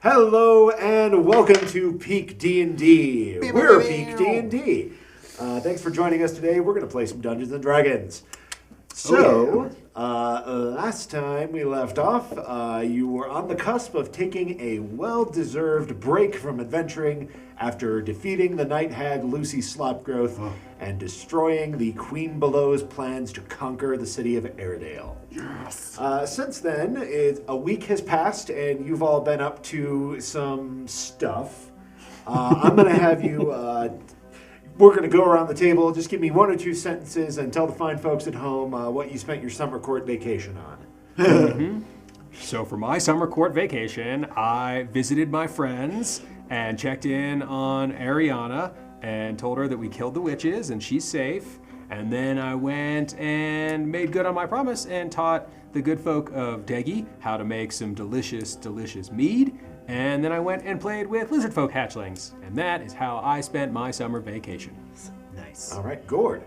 Hello and welcome to PeakD&D. We're PeakD&D. Thanks for joining us today. We're going to play some Dungeons and Dragons. So, last time we left off, you were on the cusp of taking a well-deserved break from adventuring after defeating the night hag Lucy Slopgrowth and destroying the Queen Below's plans to conquer the city of Airedale. Yes. Since then, a week has passed and you've all been up to some stuff. I'm going to have you... We're going to go around the table. Just give me one or two sentences and tell the fine folks at home what you spent your summer court vacation on. So for my summer court vacation, I visited my friends and checked in on Ariana and told her that we killed the witches and she's safe. And then I went and made good on my promise and taught the good folk of Deggy how to make some delicious, delicious mead. And then I went and played with lizard folk hatchlings. And that is how I spent my summer vacation. Nice. All right, Gord.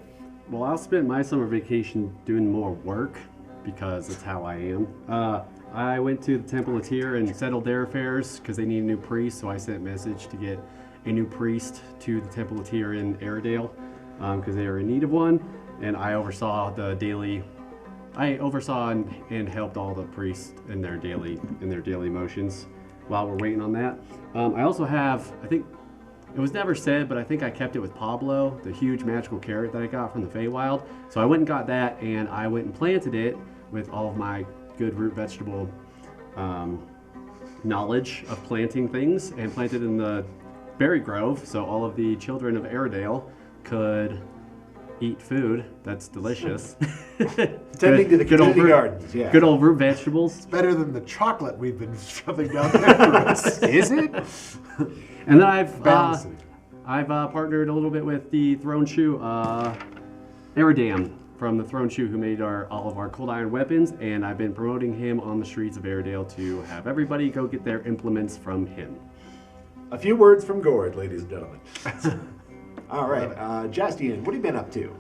Well, I'll spend my summer vacation doing more work because that's how I am. I went to the Temple of Tyr and settled their affairs because they need a new priest. So I sent a message to get a new priest to the Temple of Tyr in Airedale because they are in need of one. And I oversaw and helped all the priests in their daily motions while we're waiting on that. I also have, I think, it was never said, but I think I kept it with Pablo, the huge magical carrot that I got from the Feywild. So I went and got that, and I went and planted it with all of my good root vegetable knowledge of planting things, and planted in the berry grove, so all of the children of Airedale could eat food that's delicious. Tending to the community gardens, yeah. Good old root vegetables. It's better than the chocolate we've been shoving down there for us. Is it? And then I've Balancing. partnered a little bit with the Throne Shoe, Aradam from the Throne Shoe, who made all of our cold iron weapons, and I've been promoting him on the streets of Airedale to have everybody go get their implements from him. A few words from Gord, ladies and gentlemen. All right, Jaastien, what have you been up to?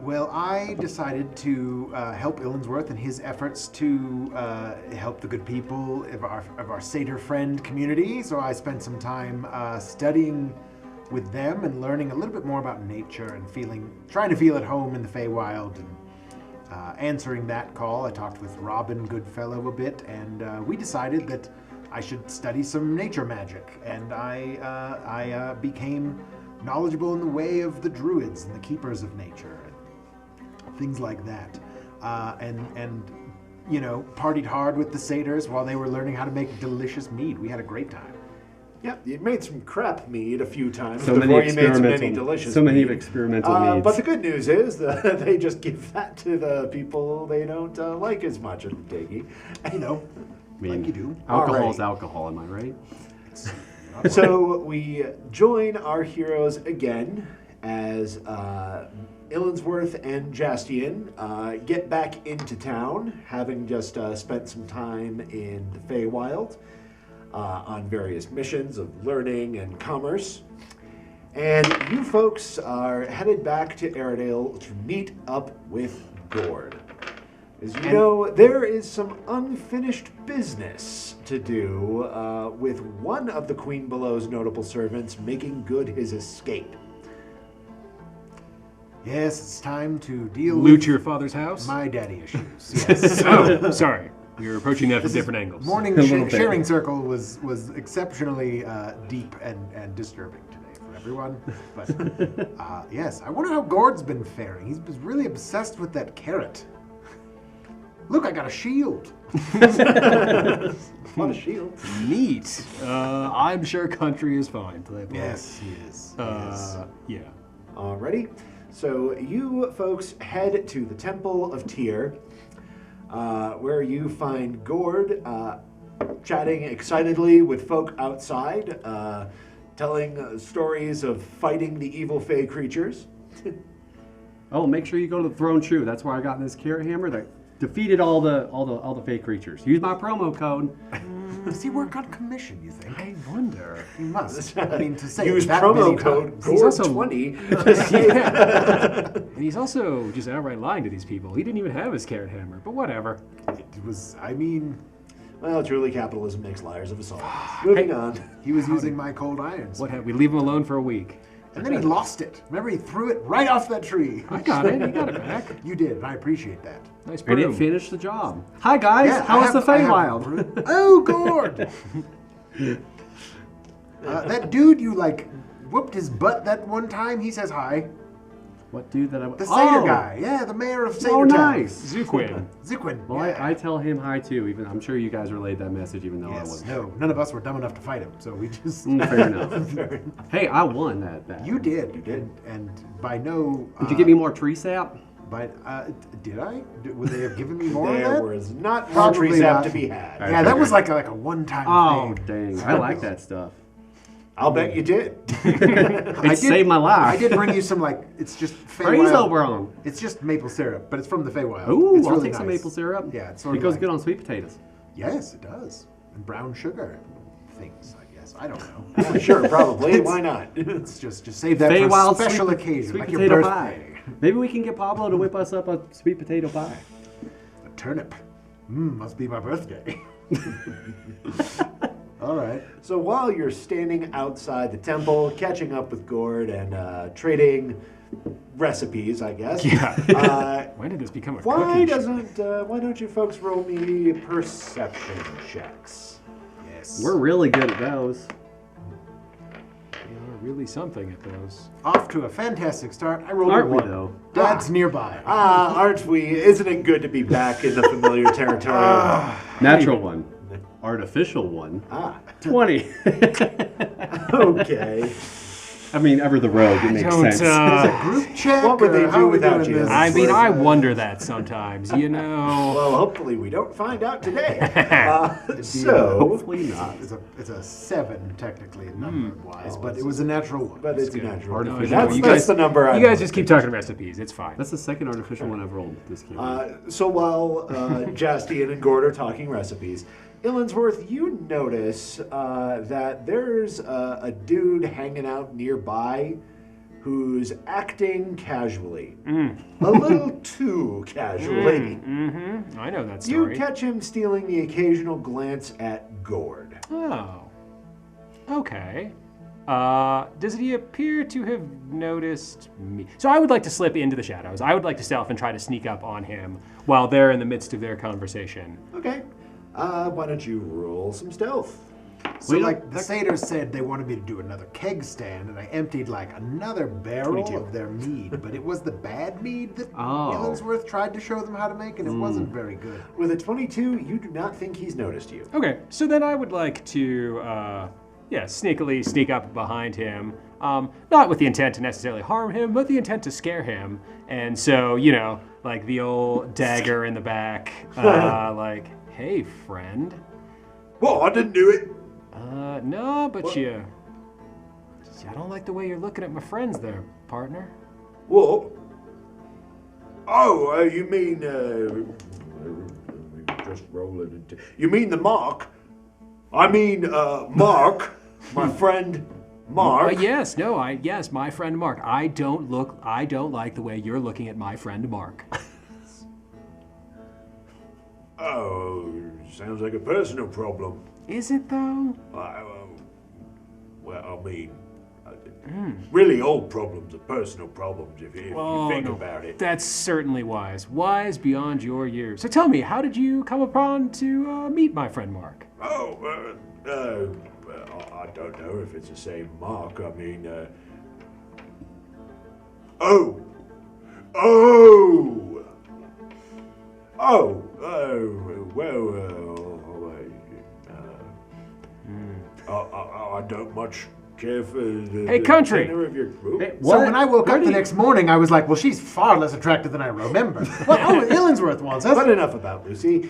Well, I decided to help Illinsworth in his efforts to help the good people of our satyr friend community. So I spent some time studying with them and learning a little bit more about nature and trying to feel at home in the Feywild and answering that call. I talked with Robin Goodfellow a bit, and we decided that I should study some nature magic, and I became knowledgeable in the way of the druids and the keepers of nature and things like that, and you know, partied hard with the satyrs while they were learning how to make delicious mead. We had a great time. Yep, you made some crap mead a few times So before you made some delicious many mead. experimental meads. But the good news is that they just give that to the people they don't like as much at Diggy. You know, like you do. Alcohol is Alrighty. alcohol, am I right? So we join our heroes again as Illinsworth and Jaastien get back into town, having just spent some time in the Feywild on various missions of learning and commerce. And you folks are headed back to Airedale to meet up with Gord. As you know, there is some unfinished business to do with one of the Queen Below's notable servants making good his escape. Yes, it's time to deal Loot with your father's house? my daddy issues. Yes. Oh, sorry. We were approaching that from This different angles. Morning A little bit. sharing circle was exceptionally deep and disturbing today for everyone. But yes, I wonder how Gord's been faring. He's been really obsessed with that carrot. Look, I got a shield. What a shield. Neat. I'm sure country is fine. Yes, he is. Yeah. Alrighty. So you folks head to the Temple of Tyr, where you find Gord chatting excitedly with folk outside, telling stories of fighting the evil fey creatures. Oh, make sure you go to the Throne Shoe. That's where I got this carrot hammer that defeated all the fake creatures. Use my promo code. Does he work on commission, you think? I wonder. He must. I mean, to say Use it that promo many code times. GORD20. Yeah. And he's also just outright lying to these people. He didn't even have his carrot hammer, but whatever. It was, I mean, Well, truly, capitalism makes liars of us all. Moving on. He was using my cold irons. What? We leave him alone for a week. And then he lost it. Remember, he threw it right off that tree. I got it. You got it back. You did, and I appreciate that. Nice And it broom. finished the job. Hi guys, Yeah, how was the I have Feywild? Oh, Gord! That dude you, like, whooped his butt that one time, he says hi. What dude that I? The Satyr guy. Yeah, the mayor of Satyr Oh, Town. nice. Zuquin. Ziquin. Well, yeah. I tell him hi too. Even I'm sure you guys relayed that message, even though I Yes, wasn't. no, none of us were dumb enough to fight him, so we just... Fair enough. Hey, I won that. You did. You did. And by no... Did you give me more tree sap? By, did I? Would they have given me more of There that? was not more Probably tree sap not. to be had. Yeah, that was like a one-time Oh, thing. dang. I like that stuff. I'll bet you did. It saved my life. I did bring you some, like, it's just Praise Feywild. over on. It's just maple syrup, but it's from the Feywild. Ooh, it's I'll really take some nice. maple syrup. Yeah, it's sort It of goes like- good on sweet potatoes. Yes, it does. And brown sugar things, I guess. I don't know. Yeah, sure, probably. Why not? It's just save that Feywild for a special sweet, occasion, sweet like potato your pie. birthday. Maybe we can get Pablo to whip us up a sweet potato pie. A turnip. Must be my birthday. All right. So while you're standing outside the temple, catching up with Gord and trading recipes, I guess. Yeah. When did this become a cooking show? Why don't you folks roll me perception checks? Yes. We're really good at those. We are really something at those. Off to a fantastic start. I rolled Aren't a we, one. though? Dad's nearby. Aren't we? Isn't it good to be back in the familiar territory? Natural one. Artificial one. 20. Okay. I mean, ever the rogue, it makes sense. Group check. What would they or how do are we without doing you? this? I mean, I wonder that sometimes, you know. Well, hopefully we don't find out today. So, Hopefully not. It's a 7 technically number-wise, but it was a natural one. but it's a natural. Artificial. That's, You that's guys- the number. You guys just keep talking recipes. It's fine. That's the second artificial one I've rolled this game. So while Jaastien and Gord are talking recipes, Illinsworth, you notice that there's a dude hanging out nearby who's acting casually. A little too casually. I know that You story. catch him stealing the occasional glance at Gord. Oh. Okay. Does he appear to have noticed me? So I would like to slip into the shadows. I would like to stealth and try to sneak up on him while they're in the midst of their conversation. Okay. Why don't you roll some stealth? So, Well, like, the satyrs said they wanted me to do another keg stand, and I emptied, like, another barrel 22. of their mead. But it was the bad mead that Oh. Illinsworth tried to show them how to make, and it wasn't very good. With a 22, you do not think he's noticed you. Okay, so then I would like to, sneakily sneak up behind him. Not with the intent to necessarily harm him, but the intent to scare him. And so, you know, like the old dagger in the back, like, hey, friend. Well, I didn't do it. No, but I don't like the way you're looking at my friends there, partner. Well, oh, you mean, just roll it into, you mean the Mark? I mean, Mark, my friend Mark. Yes, my friend Mark. I don't like the way you're looking at my friend Mark. Oh, sounds like a personal problem. Is it though? Well, I mean, really old problems are personal problems if you think about it. That's certainly wise. Wise beyond your years. So tell me, how did you come upon to meet my friend Mark? Oh, I don't know if it's the same Mark. I mean, I don't much care for the Hey, country. tenor of your group. Hey, So when I woke Where up do the you- next morning, I was like, well, she's far less attractive than I remember. Well, Illinsworth wants us. But enough about Lucy.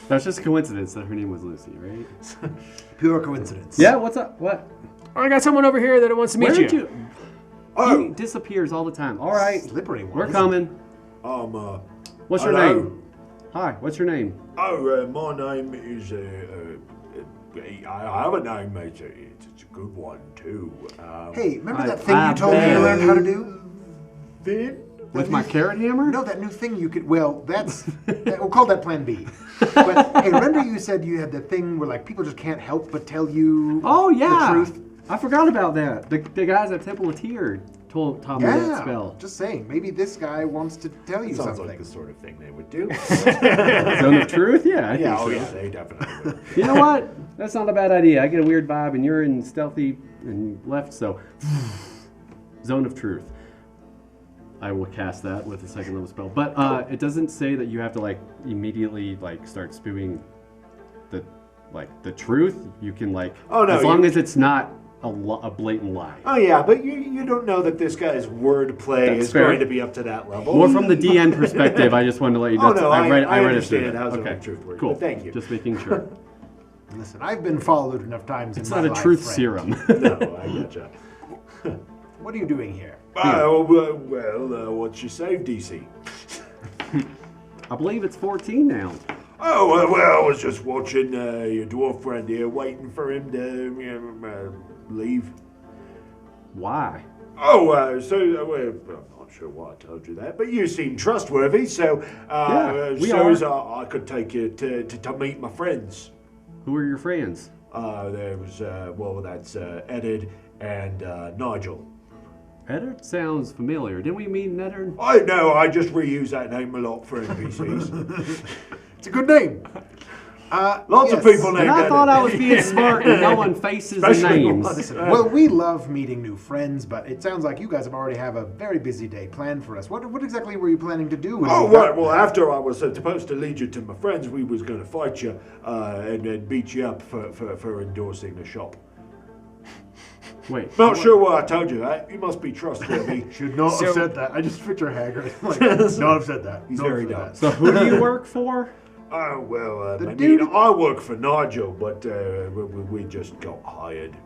That's just a coincidence that her name was Lucy, right? Pure coincidence. Yeah, what's up? What? I got someone over here that wants to meet Where you. did you? He disappears all the time. All right, Slippery one. we're coming. What's your hello? name? Hi, what's your name? My name is. I have a name, mate. It's a good one too. Hey, remember I- that thing you told me to learn how to do? Vin? With my carrot hammer? No, that new thing you could. Well, we'll call that Plan B. But hey, remember you said you had the thing where like people just can't help but tell you Oh yeah. the truth. I forgot about that. The guys at Temple of Tyr taught me that spell. Just saying. Maybe this guy wants to tell you Sounds something. like the sort of thing they would do. Zone of Truth? Yeah, I think so. Yeah, they definitely would. You know what? That's not a bad idea. I get a weird vibe, and you're in stealthy and left, so Zone of Truth. I will cast that with a second level spell, but it doesn't say that you have to like immediately like start spewing the truth. You can like as long as it's not a blatant lie. Oh yeah, but you don't know that this guy's wordplay is fair. going to be up to that level. More from the DN perspective, I just wanted to let you know. Oh no, I read understand it. how Okay, truth works. cool. But thank you. Just making sure. Listen, I've been followed enough times. It's in not my a life, truth friend. serum. No, I gotcha. What are you doing here? What's your save DC? I believe it's 14 now. Oh, well, I was just watching your dwarf friend here, waiting for him to leave. Why? Oh, I'm not sure why I told you that, but you seem trustworthy, so I could take you to meet my friends. Who are your friends? There was, that's Eddard and Nigel. Eddard sounds familiar. Didn't we meet Eddard? I know, I just reuse that name a lot for NPCs. It's a good name. Lots of people named And I Eddard. thought I was being smart and knowing faces and Especially names. Listen, well, we love meeting new friends, but it sounds like you guys have already have a very busy day planned for us. What exactly were you planning to do? When Oh, you got right. Well, there? after I was supposed to lead you to my friends, we was going to fight you and then beat you up for endorsing the shop. Wait. Not sure why I told you that. You must be trustworthy. Should not So- have said that. I just picture Hagrid. Like, not have said that. He's Not have very said dumb. that. So who do you work for? Oh, well, The I dude- mean, I work for Nigel, but we just got hired.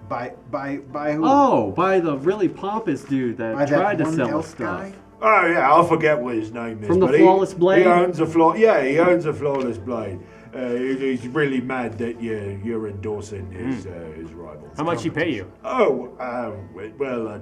By who? Oh, by the really pompous dude that By tried that to one sell elf us guy? stuff. Oh, yeah, I forget what his name is. From the but Flawless Blade? He owns a he owns a Flawless Blade. He's really mad that you're endorsing his rival. How much he pay you? Oh,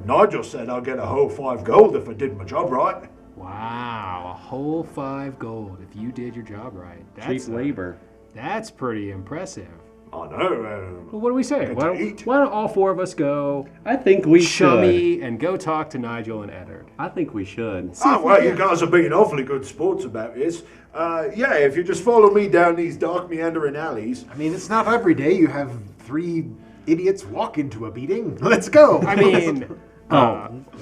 Nigel said I'll get a whole 5 gold if I did my job right. Wow, a whole 5 gold if you did your job right. Cheap labor. That's pretty impressive. I know. Well, what do we say? Good Why to don't, eat. why don't all 4 of us go I think we should. chummy and go talk to Nigel and Eddard? I think we should. Oh, well, you guys are being awfully good sports about this. If you just follow me down these dark meandering alleys. I mean, it's not every day you have 3 idiots walk into a beating. Let's go. I mean,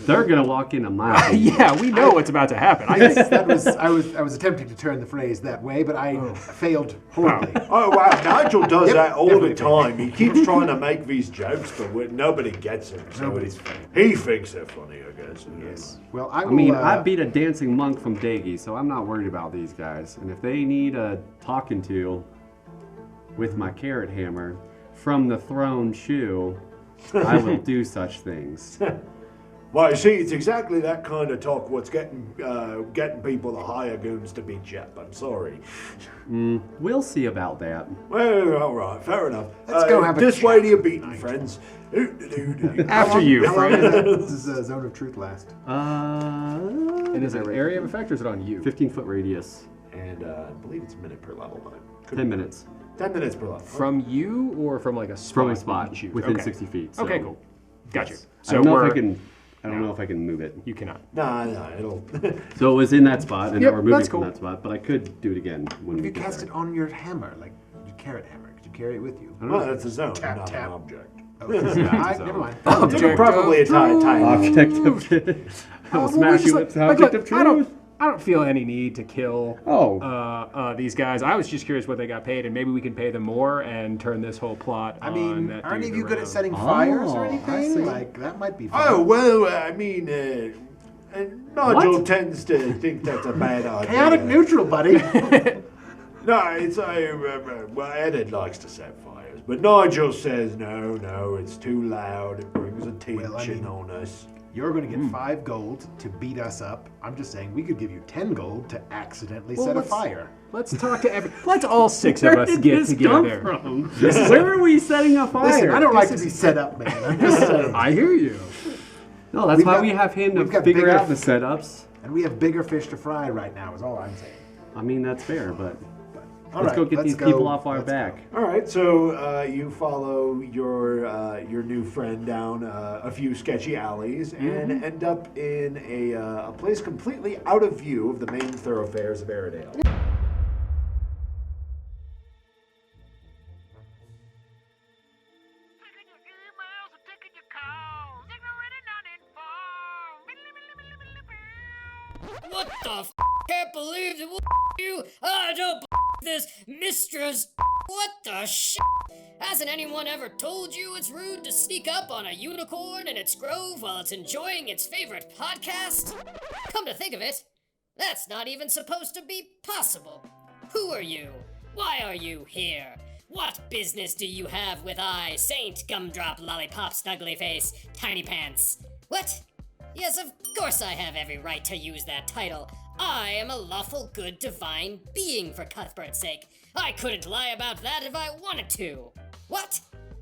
They're gonna walk into my. yeah, we know what's about to happen. I was attempting to turn the phrase that way, but I failed horribly. Oh, wow, Nigel does that all the definitely. time. He keeps trying to make these jokes, but nobody gets them. So Nobody's funny. he thinks they're funny, I guess. Yes. Well, I I will. mean, I beat a dancing monk from Daggy, so I'm not worried about these guys. And if they need a talking to with my carrot hammer from the throne shoe, I will do such things. Well, you see, it's exactly that kind of talk what's getting people to hire goons to beat you up. I'm sorry. We'll see about that. Well, all right, fair enough. Let's go have a this chat way to your beating, friends. After you, How long friend. does this Zone of Truth last? And is it an area of effect or is it on you? 15-foot radius, And I believe it's a minute per level, but 10 minutes 10 minutes per level. From you or from like a spot? from a you spot choose? within Okay. 60 feet. So Okay, cool. Got you. I don't know if we're- I can. I don't know if I can move it. You cannot. No, it'll. So it was in that spot, and Yep, now we're moving that's from cool. that spot. But I could do it again when If we you get cast there. it on your hammer, like your carrot hammer, could you carry it with you? Well, that's a zone, Tap, not tap. an object. Oh, never mind. Object Probably a of tiny. Object of truth. I will Well, smash just you like- with like, object look, of truth. I don't feel any need to kill these guys. I was just curious what they got paid, and maybe we can pay them more and turn this whole plot I on mean, that aren't any dude of you good around. at setting fires or I see. anything? Like, that might be fun. Oh, well, I mean, Nigel What? tends to think that's a bad idea. Chaotic neutral, buddy. No, it's well, Eddard likes to set fires, but Nigel says no, it's too loud. It brings attention mean- on us. You're going to get 5 gold to beat us up. I'm just saying, we could give you 10 gold to accidentally Well, set a let's- fire. Let's talk to let's all 6 of Where us did get this come together. from? Where are we setting a fire? Listen, I don't like to be set up, man. I'm just saying. I hear you. No, that's why we have him to figure out the setups. And we have bigger fish to fry right now, is all I'm saying. I mean, that's fair, but Let's go get these people off our back. All right, so you follow your new friend down a few sketchy alleys and end up in a place completely out of view of the main thoroughfares of Airedale. What the f? Can't believe it. You? I don't this, mistress. What the sh? Hasn't anyone ever told you it's rude to sneak up on a unicorn in its grove while it's enjoying its favorite podcast? Come to think of it, that's not even supposed to be possible. Who are you? Why are you here? What business do you have with I, Saint Gumdrop, Lollipop, Snuggly Face, Tiny Pants? What? Yes, of course I have every right to use that title. I am a lawful good divine being, for Cuthbert's sake. I couldn't lie about that if I wanted to. What?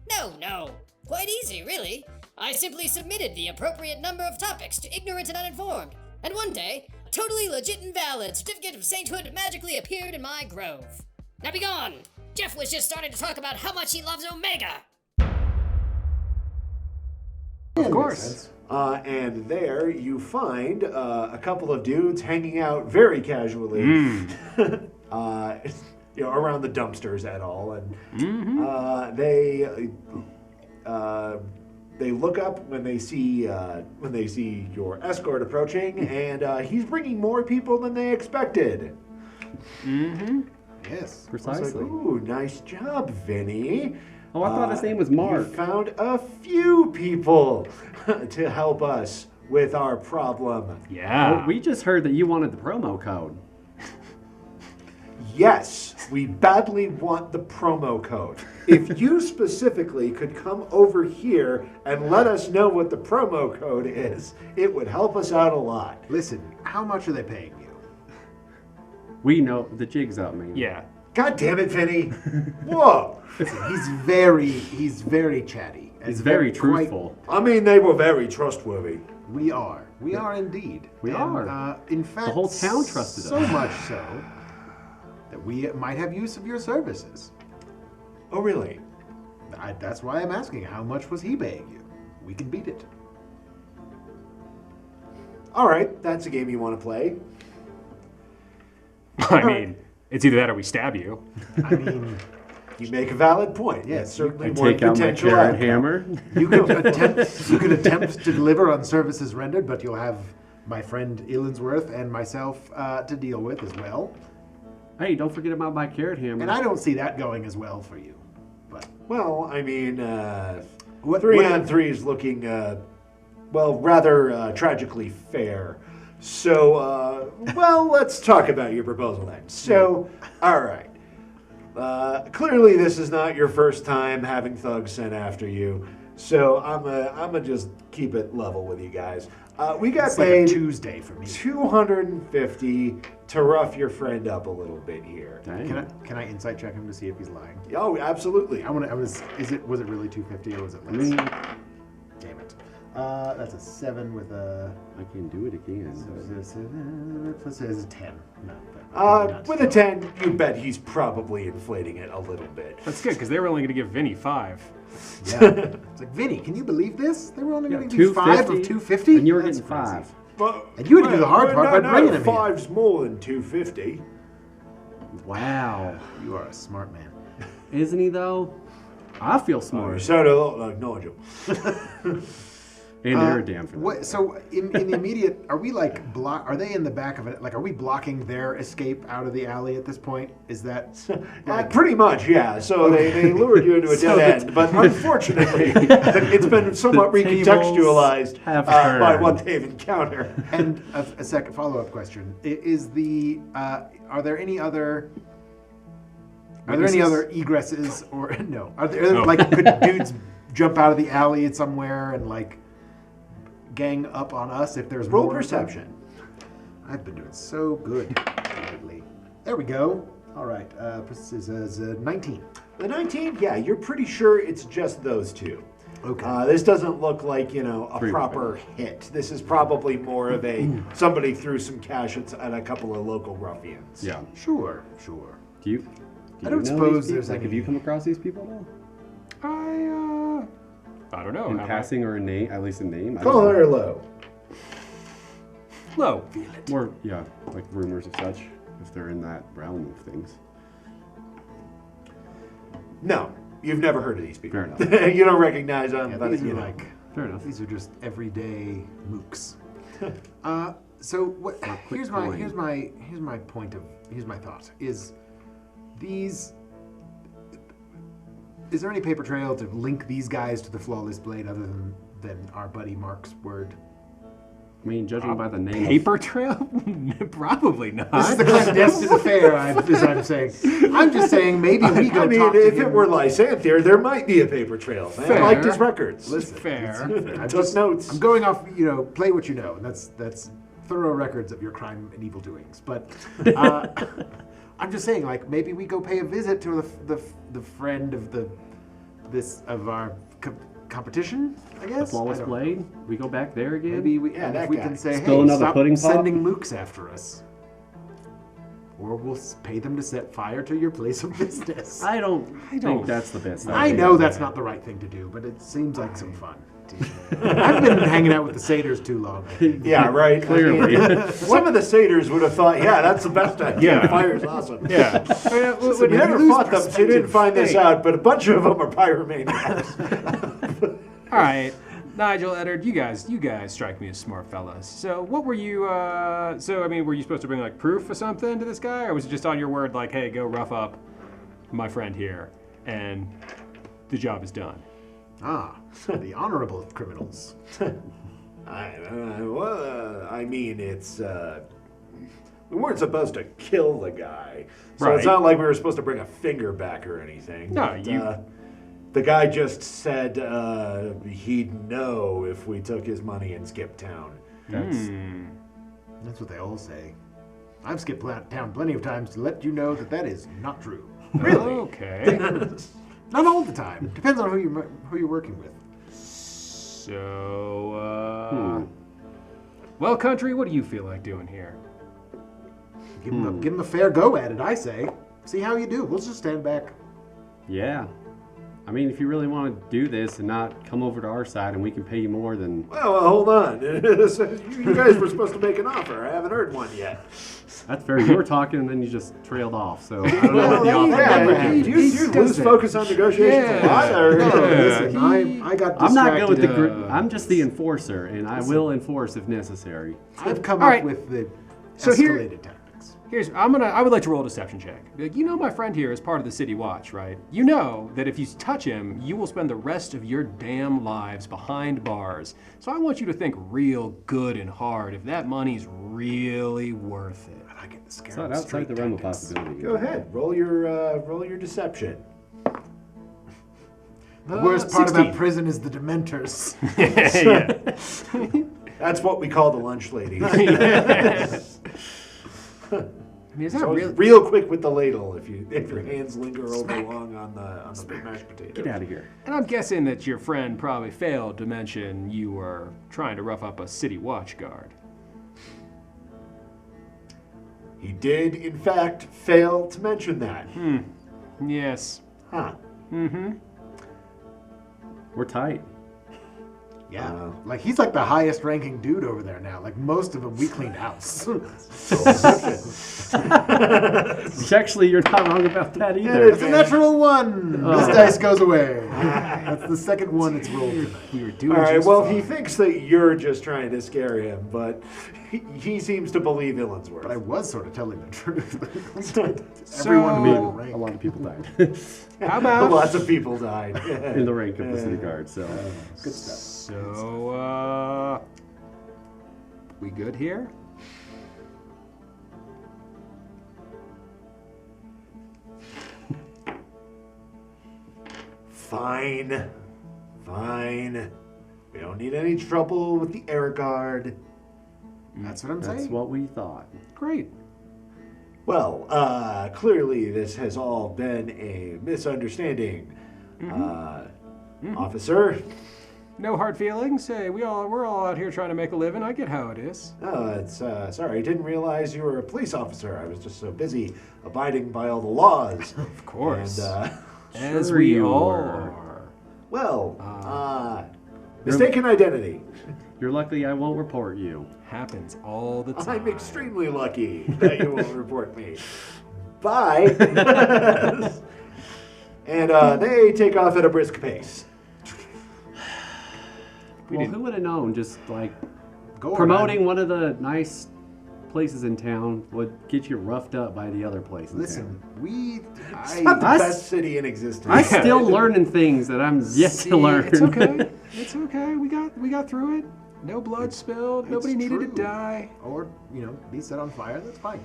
No. Quite easy, really. I simply submitted the appropriate number of topics to Ignorant and Uninformed, and one day, a totally legit and valid certificate of sainthood magically appeared in my grove. Now be gone! Jeff was just starting to talk about how much he loves Omega! Of course. And there you find a couple of dudes hanging out very casually, around the dumpsters at all, and they look up when they see your escort approaching, and he's bringing more people than they expected. Yes, precisely. Like, ooh, nice job, Vinny. Oh, I thought his name was Mark. You found a few people to help us with our problem. Yeah. Well, we just heard that you wanted the promo code. Yes, we badly want the promo code. If you specifically could come over here and let us know what the promo code is, it would help us out a lot. Listen, how much are they paying you? We know the jig's up, man. Yeah. God damn it, Vinny. Whoa. He's very chatty. He's very truthful. I mean, they were very trustworthy. We are indeed. We are. In fact, the whole town trusted us. So much so that we might have use of your services. Oh, really? That's why I'm asking, how much was he paying you? We can beat it. All right, that's a game you want to play. I mean, it's either that or we stab you. I mean, you make a valid point. Yes, That's certainly I one take out my potential carrot outcome. hammer. you could attempt to deliver on services rendered, but you'll have my friend Illinsworth and myself to deal with as well. Hey, don't forget about my carrot hammer. And I don't see that going as well for you. But Well, I mean, 3 on 3 is looking, rather tragically fair. So, let's talk about your proposal then. So, all right. Clearly, this is not your first time having thugs sent after you. So, I'm gonna just keep it level with you guys. We got it's like paid a Tuesday for me. $250 to rough your friend up a little bit here. Dang. Can I insight check him to see if he's lying? Oh, absolutely. Was it really 250 or was it less? Damn it. That's a 7 with a. I can do it again. Let's say it's a 10. No. But With a 10, you bet he's probably inflating it a little bit. That's good, because they were only going to give Vinny 5. Yeah. It's like, Vinny, can you believe this? They were only going to give 5 of 250? And you were That's getting 5. But, And you had to do the hard part by bringing him here. 5's more than 250. Wow. You are a smart man. Isn't he, though? I feel You smart. sound a lot like Nigel. And they're damn for that. What? So in the immediate, are we like are they in the back of it? Like, are we blocking their escape out of the alley at this point? Is that Pretty much, yeah. So they lured you into a So dead end, but unfortunately, it's been somewhat The tables recontextualized have by turned. what they've encountered. And a second follow-up question is are there any other egresses or no? Are there No. like could dudes jump out of the alley somewhere and like gang up on us if there's Roll more of them? perception. I've been doing so good lately. There we go. All right, this is 19. The 19, yeah, you're pretty sure it's just those two. Okay. This doesn't look like, a Free proper hit. This is probably more of somebody threw some cash at a couple of local ruffians. Yeah. Sure. Do you I don't know suppose these there's people? Like, have any- you come across these people at all? I don't know. In Have I- passing or in name, at least in name? I Call don't know. her low. Low. Or, yeah, like rumors of such, if they're in that realm of things. No, you've never heard of these people. Fair enough. You don't recognize them, Yeah, but these you are know. like Fair enough. these are just everyday mooks. So what? quick Here's coin. my thought. Is there any paper trail to link these guys to the Flawless Blade other than our buddy Mark's word? I mean, judging by the name Paper trail? Probably not. This is the clandestine affair, as I'm saying. I'm just saying maybe we go I mean, talk to if him. it were Lysander, there might be a paper trail. Man, I liked his records. Listen, Fair. I Took notes. I'm going off, play what you know, and that's thorough records of your crime and evil doings. But I'm just saying, like, maybe we go pay a visit to the friend of our competition, I guess. the Flawless I don't know. Blade, we go back there again? Maybe we, Yeah, and that if we guy. can say, Spill hey, another stop pudding pop? sending mooks after us. Or we'll pay them to set fire to your place of business. I don't think that's the best I idea. know that's not the right thing to do, but it seems like some fun. I've been hanging out with the satyrs too long. Yeah, right. Clearly. I mean, some of the satyrs would have thought, yeah, that's the best idea. Yeah. Fire's awesome. Yeah. We maybe never lose fought them, so you didn't perspective. find this Hey. out, but a bunch of them are pyromaniacs. All right. Nigel, Eddard, you guys strike me as smart fellas. So what were you, were you supposed to bring like proof or something to this guy? Or was it just on your word like, hey, go rough up my friend here and the job is done? Ah, the honorable of criminals. I mean, it's, we weren't supposed to kill the guy. So Right. it's not like we were supposed to bring a finger back or anything. No, but, the guy just said he'd know if we took his money and skipped town. That's what they all say. I've skipped town plenty of times to let you know that is not true. Okay. Not all the time. Depends on who you're working with. So, well, country, what do you feel like doing here? Give him a fair go at it, I say. See how you do. We'll just stand back. Yeah. I mean, if you really want to do this and not come over to our side and we can pay you more, then Well, hold on. You guys were supposed to make an offer. I haven't heard one yet. that's fair. You were talking and then you just trailed off. So I don't know what the offer never is. happened. Do you lose focus on negotiations a lot? Or? No, listen, he- I got distracted. I'm not good with the group. I'm just the enforcer, and I will enforce if necessary. I've come All up right. with the So here- escalated tactics. I would like to roll a deception check. Be like, you know my friend here is part of the city watch, right? You know that if you touch him, you will spend the rest of your damn lives behind bars. So I want you to think real good and hard if that money's really worth it. I get the It's scare. not outside the realm of possibility. Go ahead. Roll your deception. The worst part of that 16. prison is the Dementors. Yeah. That's what we call the lunch lady. I mean, is that So real? real quick with the ladle if your hands linger over long on the big mashed potato. Get out of here. And I'm guessing that your friend probably failed to mention you were trying to rough up a city watch guard. He did, in fact, fail to mention that. Yes. Huh. We're tight. Yeah. Like, he's like the highest ranking dude over there now. Like, most of them, we cleaned house. Actually, you're not wrong about that either. It's a natural one. This dice goes away. That's the second one it's rolled tonight. We were doing All right, just well, fine. he thinks that you're just trying to scare him, but he seems to believe Illinsworth. But I was sort of telling the truth. So- Everyone made a A rank. lot of people died How about Lots of people died. in the rank of the city guard. So Good stuff. So, we good here? Fine. We don't need any trouble with the air guard. That's what I'm that's saying. what we thought. Great. Well, clearly this has all been a misunderstanding. officer. No hard feelings. Hey, we're all out here trying to make a living. I get how it is. Oh, it's sorry, I didn't realize you were a police officer. I was just so busy abiding by all the laws. Of course. And As Sure we you all are. are. well, mistaken identity. You're lucky I won't report you. Happens all the time. I'm extremely lucky that you won't report me. Bye. And they take off at a brisk pace. Well, who would have known? Just like Gord, promoting one of the nice places in town would get you roughed up by the other place. in Listen, It's not the I best city in existence. town. I'm still learning things that I'm yet See, to learn. It's okay. It's okay. We got through it. No blood spilled. Nobody needed to true. die. Or, be set on fire, that's fine.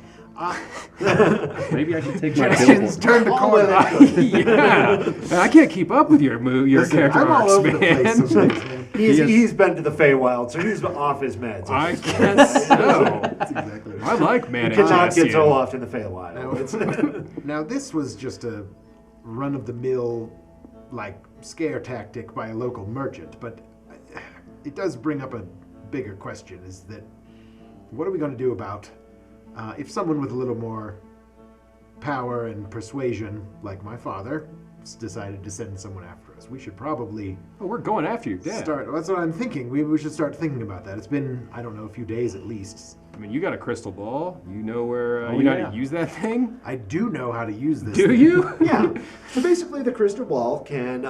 Maybe I should take my Jastien's billboard. turned the All corner. of it. Yeah. I can't keep up with your Listen, character I'm all arcs, over the man. place sometimes, man. He's been to the Feywild, so he's off his meds. I guess so. That's exactly right. I like You managing. cannot get Jaastien. so lost in the Feywild. Now, this was just a run-of-the-mill, scare tactic by a local merchant, but it does bring up a bigger question, is that what are we going to do about if someone with a little more power and persuasion, like my father, decided to send someone after us? We should probably Oh, we're going after you, Dad. start. That's what I'm thinking. We should start thinking about that. It's been, I don't know, a few days at least. I mean, you got a crystal ball. You know where Oh, you know how yeah. to use that thing. I do know how to use this. Do thing. you? Yeah. So basically, the crystal ball can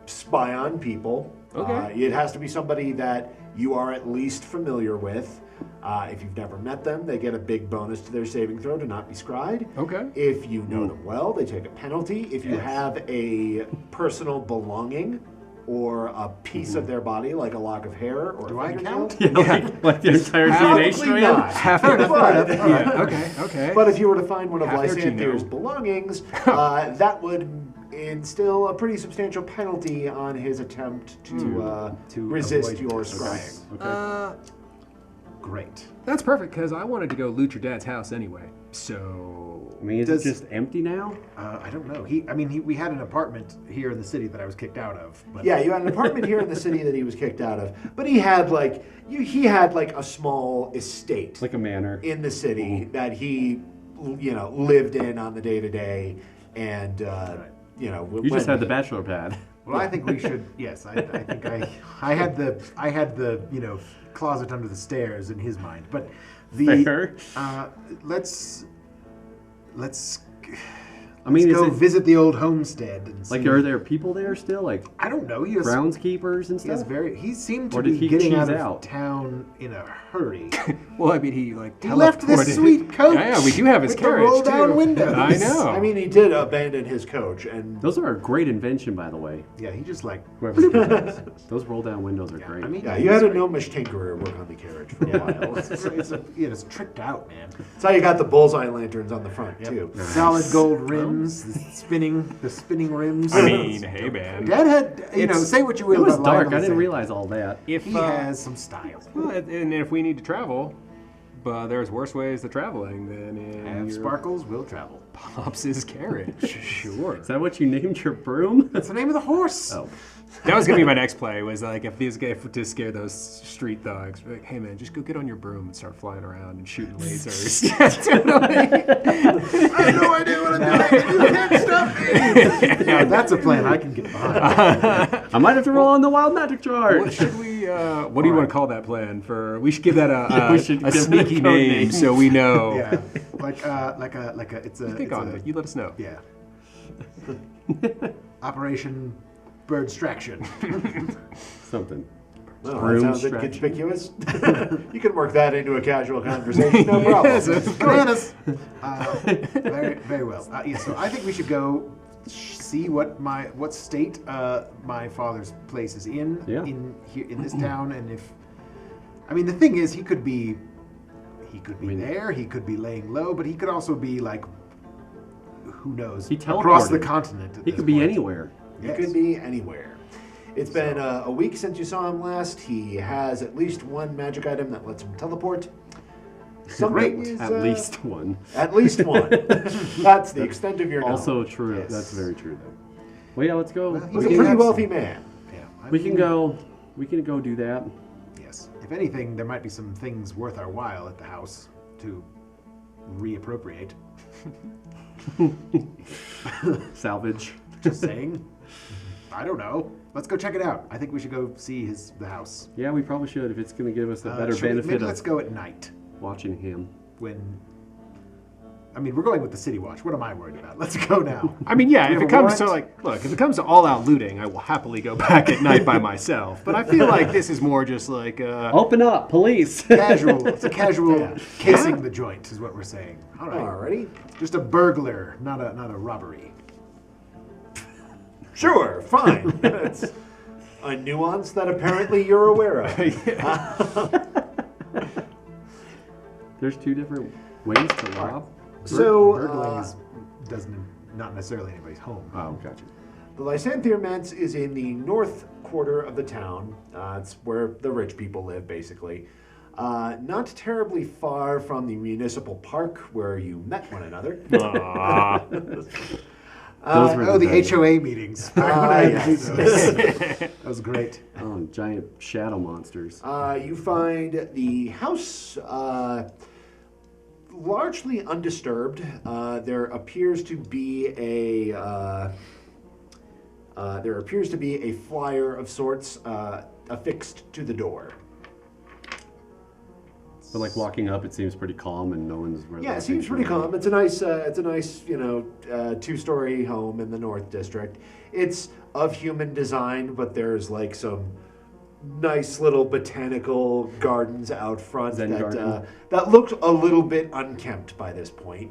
spy on people. Okay. It has to be somebody that you are at least familiar with. If you've never met them, they get a big bonus to their saving throw to not be scryed. Okay. If you know them well, they take a penalty. If you Yes. have a personal belonging or a piece of their body, like a lock of hair or Do a I fingernail, count? like the entire Probably DNA strand? not. Half But- Yeah. Okay. But if you were to find one of Half their Lysander's genome. belongings, that would instill a pretty substantial penalty on his attempt to resist avoid your this. scrying. Okay. Great. That's perfect because I wanted to go loot your dad's house anyway. So I mean, is Does- it just empty now? I don't know. We had an apartment here in the city that I was kicked out of. But Yeah, you had an apartment here in the city that he was kicked out of, but he had he had a small estate Like a manor. in the city that he lived in on the day to day, and You just had the bachelor pad. Well, I think we should. Yes, I think I had the closet under the stairs in his mind, but Fair. let's I mean, go is it, visit the old homestead and see. like, are there people there still? Like, I don't know. groundskeepers and stuff? He seemed to Or did be he getting cheese out of out? town in a hurry. well, I mean, he He left this teleported. sweet coach. Yeah, we do have his with the carriage roll-down too. windows. I know. I mean, he did abandon his coach, and Those are a great invention, by the way. Yeah, he just Whoever did those. Those roll-down windows are great. I mean, yeah, you had a gnomish tinkerer work on the carriage for a while. it's tricked out, man. That's how you got the bullseye lanterns on the front too. Solid gold rims, the spinning rims. I mean, hey man. Dad had, say what you will it was about dark. Lionel I didn't Saint. realize all that. If He has some style. well, and if we need to travel, but there's worse ways to traveling than in Have your sparkles, will travel. Pops' carriage. Sure. Is that what you named your broom? That's the name of the horse. Oh. That was gonna be my next play. Was if these guys to scare those street thugs. Like, hey man, just go get on your broom and start flying around and shooting lasers. I have no idea what I'm doing. You can't stop me. Yeah, that's a plan I can get behind. I might have to roll on the wild magic chart. What should we? What do you want to call that plan? We should give that We should a give it a sneaky code name name. so we know. Yeah, like a. It's a. Think it's on a, it. You let us know. Yeah. Operation Bird Distraction. Something. Well, that Broom sounds stretch. inconspicuous. You can work that into a casual conversation, no problem. Yes, of course. Bananas. Very, very well. Yeah, so I think we should go see what state my father's place is in Yeah. in this town, and if the thing is, he could be there, he could be laying low, but he could also be who knows, He across the teleported. continent. at He this could be point. anywhere. He Yes. could be anywhere. It's been a week since you saw him last. He has at least one magic item that lets him teleport. Something Great. is, At least one. At least one. That's the extent of your knowledge. Also true. Yes. That's very true, though. Well, yeah, let's go. Well, He's We a do pretty have wealthy man. We can go do that. Yes. If anything, there might be some things worth our while at the house to reappropriate. Salvage. Just saying. I don't know. Let's go check it out. I think we should go see the house. Yeah, we probably should if it's going to give us a better benefit Maybe of let's go at night. watching him. We're going with the city watch. What am I worried about? Let's go now. I mean, yeah, Do if we it have a comes to warrant? if it comes to all-out looting, I will happily go back at night by myself. But I feel like this is more just like Open up, police! Casual. It's a casual casing the joint, is what we're saying. All right. Alrighty. Just a burglar, not a robbery. Sure, fine. That's a nuance that apparently you're aware of. There's two different ways to rob. So, burgling is not necessarily anybody's home. Oh, gotcha. the Lysander Manse is in the north quarter of the town. It's where the rich people live, basically. Not terribly far from the municipal park where you met one another. Those were the days. HOA meetings. When I had to do yes. those. That was great. Oh, giant shadow monsters. You find the house largely undisturbed. There appears to be a flyer of sorts affixed to the door. But like walking up, it seems pretty calm, and no one's really. Yeah, it seems pretty calm. It's a nice, two-story home in the North District. It's of human design, but there's like some nice little botanical gardens out front Zen garden. that looked a little bit unkempt by this point.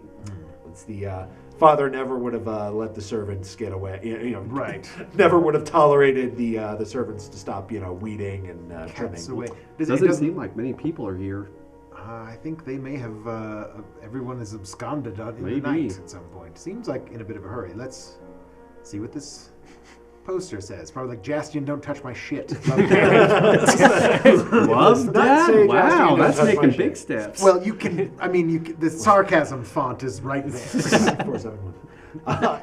It's the father never would have let the servants get away. Right. Never would have tolerated the servants to stop, weeding and trimming. Cats away. Doesn't seem like many people are here. I think they may have. Everyone is absconded in the Maybe. night at some point. Seems like in a bit of a hurry. Let's see what this poster says. Probably like Jaastien, don't touch my shit. Love not that? say Wow, Jaastien, that's don't touch my making shit. big steps. Well, you can. I mean, the sarcasm font is right there. 471.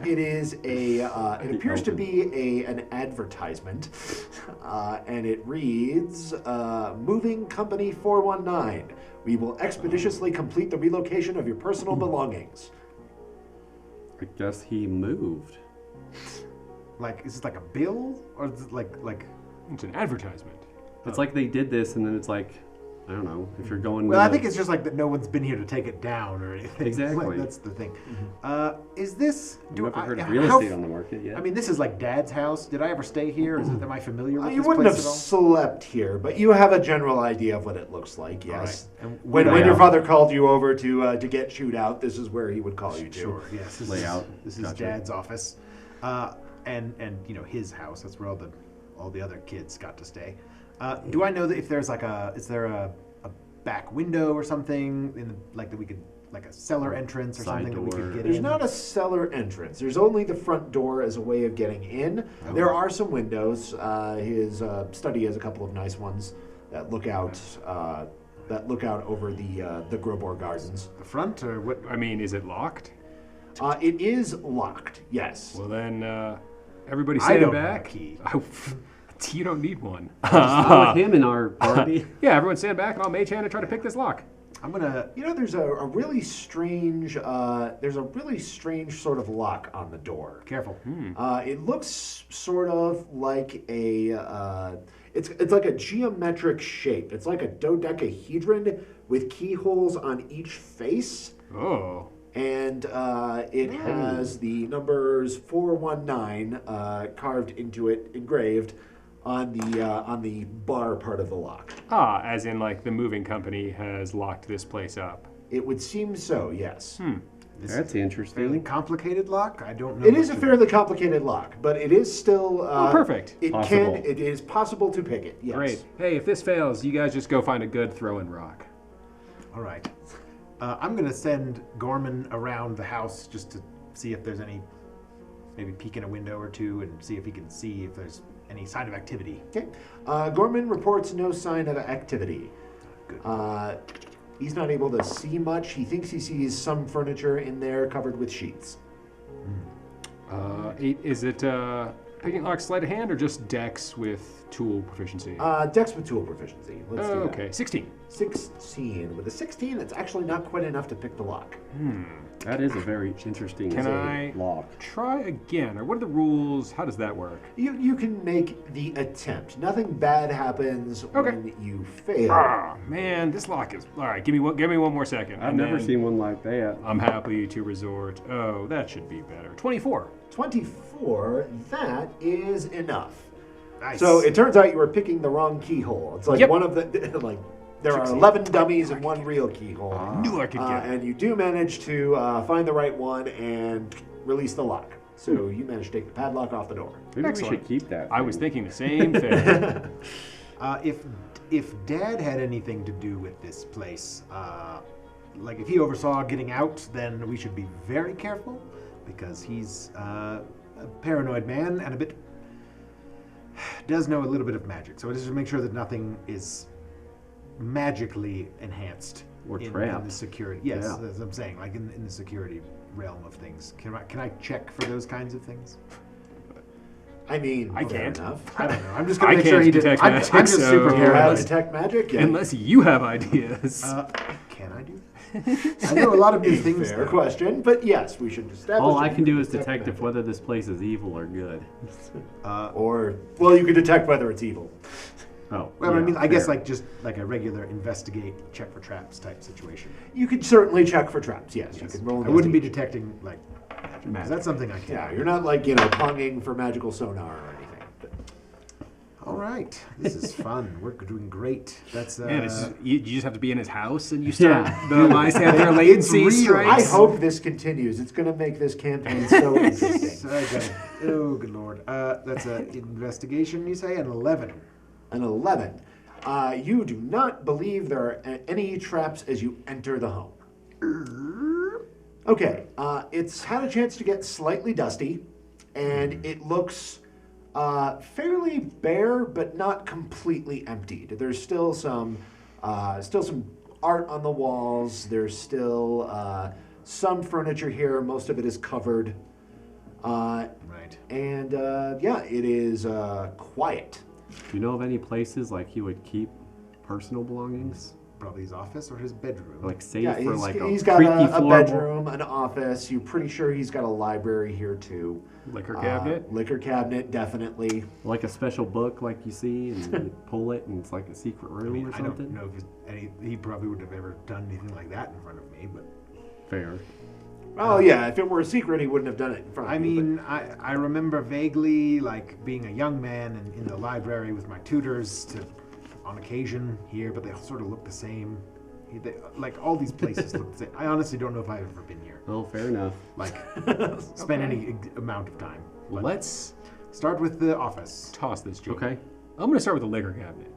It is it appears to be an advertisement, and it reads, "Moving Company 419. We will expeditiously complete the relocation of your personal belongings." I guess he moved. Like, is this like a bill, or is it like? it's an advertisement. It's like they did this, and then it's like, I don't know, if you're going. Well, I with think a- it's just like that. No one's been here to take it down or anything. Exactly. Like, that's the thing. Is this? I've never heard of how real estate on the market yet. I mean, this is like Dad's house. Did I ever stay here? Am I familiar with You this wouldn't have place at all? slept here, but you have a general idea of what it looks like. Yes. All right. And When layout. your father called you over to get chewed out, this is where he would call you to. Sure. Yes. Layout. This is Gotcha. Dad's office, and his house. That's where all the other kids got to stay. Do I know that if there's is there a back window or something that we could, like a cellar entrance or Side something that we door. could get There's in? not a cellar entrance. There's only the front door as a way of getting in. There are some windows. His study has a couple of nice ones that look out over the Grobor Gardens. The front or what? I mean, is it locked? It is locked. Yes. Well then, everybody I stand don't have a back. key. You don't need one. Not with him in our party. Yeah, everyone stand back, and I'll mage hand and try to pick this lock. I'm gonna. There's a really strange sort of lock on the door. Careful. It looks sort of like it's like a geometric shape. It's like a dodecahedron with keyholes on each face, Oh. and it has the numbers 419 carved into it, engraved on the bar part of the lock. Ah, as in like the moving company has locked this place up. It would seem so, yes. That's Fairly interesting. complicated lock. I don't know. It is a much fairly complicated lock, but it is still perfect. Possible. It is possible to pick it. Yes. Great. Hey, if this fails, you guys just go find a good throw-in rock. All right. I'm gonna send Gorman around the house just to see if there's maybe peek in a window or two and see if he can see if there's any sign of activity. Okay. Gorman reports no sign of activity. Good. He's not able to see much. He thinks he sees some furniture in there covered with sheets. Is it Picking locks sleight of hand or just dex with tool proficiency? Dex with tool proficiency. Let's do that. Okay, 16. 16. With a 16, that's actually not quite enough to pick the lock. That is a very interesting Can I lock. try again? Or what are the rules? How does that work? You can make the attempt. Nothing bad happens when you fail. Ah, man, this lock is... All right, give me one more second. I've and never then seen one like that. I'm happy to resort. Oh, that should be better. 24. 24, that is enough. Nice. So it turns out you were picking the wrong keyhole. It's like one of the... like. There are 11 dummies and one real keyhole. Knew I could get it. And you do manage to find the right one and release the lock. So you managed to take the padlock off the door. Maybe Excellent. we should keep that. I was thinking the same thing. If Dad had anything to do with this place, like if he oversaw getting out, then we should be very careful because he's a paranoid man and does know a little bit of magic. So just to make sure that nothing is magically enhanced Or in trapped. the security. Yes, Yeah. as I'm saying, like in the security realm of things. Can I check for those kinds of things? I mean, I fair can't. enough. I don't know. I'm just gonna I make sure can't he didn't. detect I'm magic, just so- super You have paranoid. detect magic? Yeah. Unless you have ideas. Can I do that? I know a lot of new things. Fair now. question, but yes, we should establish. All that I you can do is detect detect if magic. whether this place is evil or good. Or, well, you can detect whether it's evil. Oh. Well, yeah, I mean, I guess fair. like just like a regular investigate, check for traps type situation. You could certainly check for traps, yes. You could roll I wouldn't be investigation. detecting like magic. 'Cause that's something I can't. Yeah, do. you're not like, ponging for magical sonar or anything. But All right, this is fun. We're doing great. That's Man, you just have to be in his house and you start the Lysander It's latency real. strikes. I hope this continues. It's going to make this campaign so interesting. So I got it. Oh, good lord. That's an investigation, you say, an 11. An 11. You do not believe there are any traps as you enter the home. Okay, it's had a chance to get slightly dusty, and it looks fairly bare, but not completely emptied. There's still some art on the walls. There's still some furniture here. Most of it is covered. Right. And yeah, it is quiet. Do you know of any places like he would keep personal belongings? Probably his office or his bedroom. Like safe Yeah, for like he's a got creaky a floor? bedroom, an office. You're pretty sure he's got a library here too. Liquor cabinet. Liquor cabinet, definitely. Like a special book like you see and you pull it and it's like a secret room or I something? don't know if he probably would have ever done anything like that in front of me, but Fair. Oh yeah, if it were a secret, he wouldn't have done it in front of I you. mean, I remember vaguely like being a young man and in the library with my tutors on occasion here, but they all sort of look the same. Like all these places look the same. I honestly don't know if I've ever been here. Well, fair enough. Like, spend any amount of time. Well, let's Start with the office. toss this joke. Okay. I'm going to start with the liquor cabinet.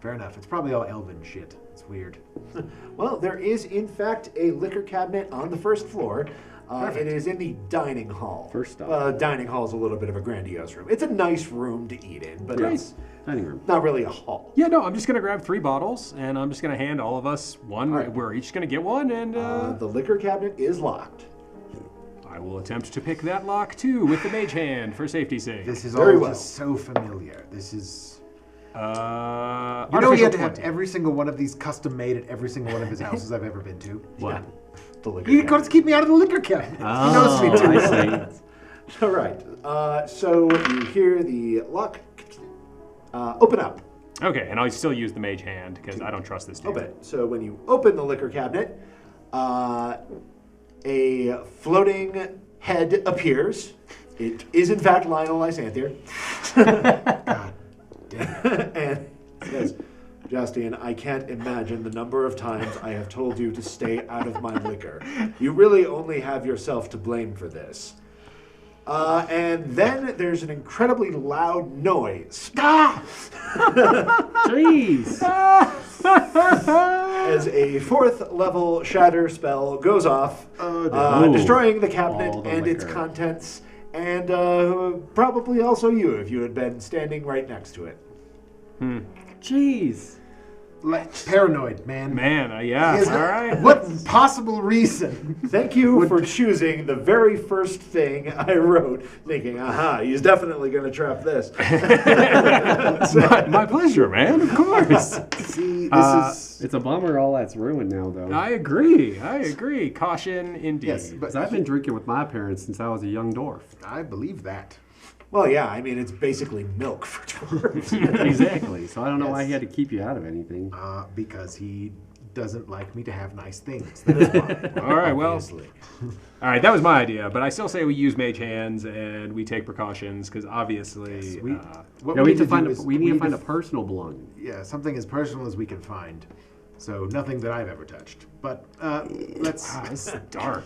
Fair enough. It's probably all elven shit. It's weird. Well, there is in fact a liquor cabinet on the first floor. It is in the dining hall. First stop. Dining hall is a little bit of a grandiose room. It's a nice room to eat in, but it's Dining room. not really a hall. Yeah, no, I'm just going to grab 3 bottles and I'm just going to hand all of us one. All right. We're each going to get one and The liquor cabinet is locked. I will attempt to pick that lock too with the mage hand for safety's sake. This is Very all well. just so familiar. This is... You know he artificial had to have 20. every single one of these custom made at every single one of his houses I've ever been to. What? The liquor He cabinet. got to keep me out of the liquor cabinet. Oh, He knows me too. I see. All right. So you hear the lock open up. Okay, and I'll still use the mage hand because I don't trust this dude. Open it. So when you open the liquor cabinet, a floating head appears. It is in fact Lionel Lysander. God damn. And says, Jaastien, I can't imagine the number of times I have told you to stay out of my liquor. You really only have yourself to blame for this. And then there's an incredibly loud noise Jeez. as a 4th level shatter spell goes off, destroying the cabinet All the and its liquor. contents, and probably also you if you had been standing right next to it. Jeez. Paranoid, man. Man, yeah, Is- all right. What possible reason? Thank you for choosing the very first thing I wrote, thinking, aha, he's definitely going to trap this. my pleasure, man, of course. See, this is... It's a bummer all that's ruined now, though. I agree. Caution indeed. Yes, but 'Cause I've been drinking with my parents since I was a young dwarf. I believe that. Well, yeah, I mean, it's basically milk for dwarves. Exactly. So I don't know why Yes. he had to keep you out of anything. Because he doesn't like me to have nice things. That is why. All right, well, Obviously. all right, that was my idea, but I still say we use mage hands and we take precautions because obviously, Yes, we- what Yeah, we need to do find. is We need to find a f- personal belonging. Yeah, something as personal as we can find. So nothing that I've ever touched. But let's this is dark.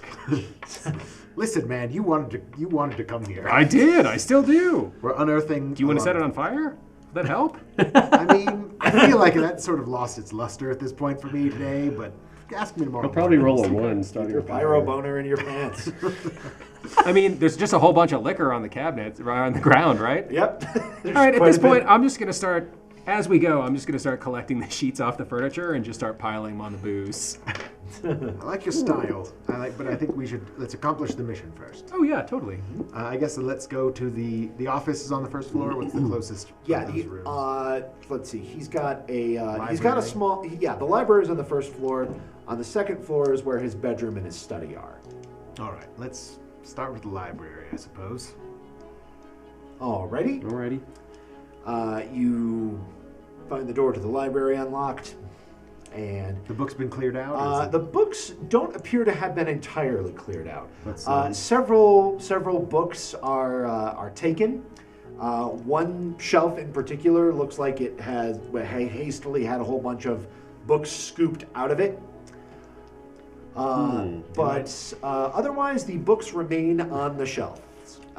listen, man. You wanted to come here. I did. I still do. We're unearthing. Do you want to set it on fire? Would that help? I mean, I feel like that sort of lost its luster at this point for me today. But ask me tomorrow. I'll probably morning. roll a 1 starting Your a pyro fire. boner in your pants. I mean, there's just a whole bunch of liquor on the cabinet, right on the ground, right? Yep. All right, at this point, I'm just going to start, as we go, I'm just going to start collecting the sheets off the furniture and just start piling them on the booze. I like your style. But I think let's accomplish the mission first. Oh, yeah, totally. I guess let's go to the office is on the first floor. What's the closest? Yeah, of those rooms? let's see. He's got a Library? small. Yeah, the library is on the first floor. On the second floor is where his bedroom and his study are. All right, let's start with the library, I suppose. Alrighty. Alrighty. You find the door to the library unlocked, and The book's been cleared out. or is it- the books don't appear to have been entirely cleared out. Let's, Several books are taken. One shelf in particular looks like it has hastily had a whole bunch of books scooped out of it. But otherwise, the books remain on the shelf.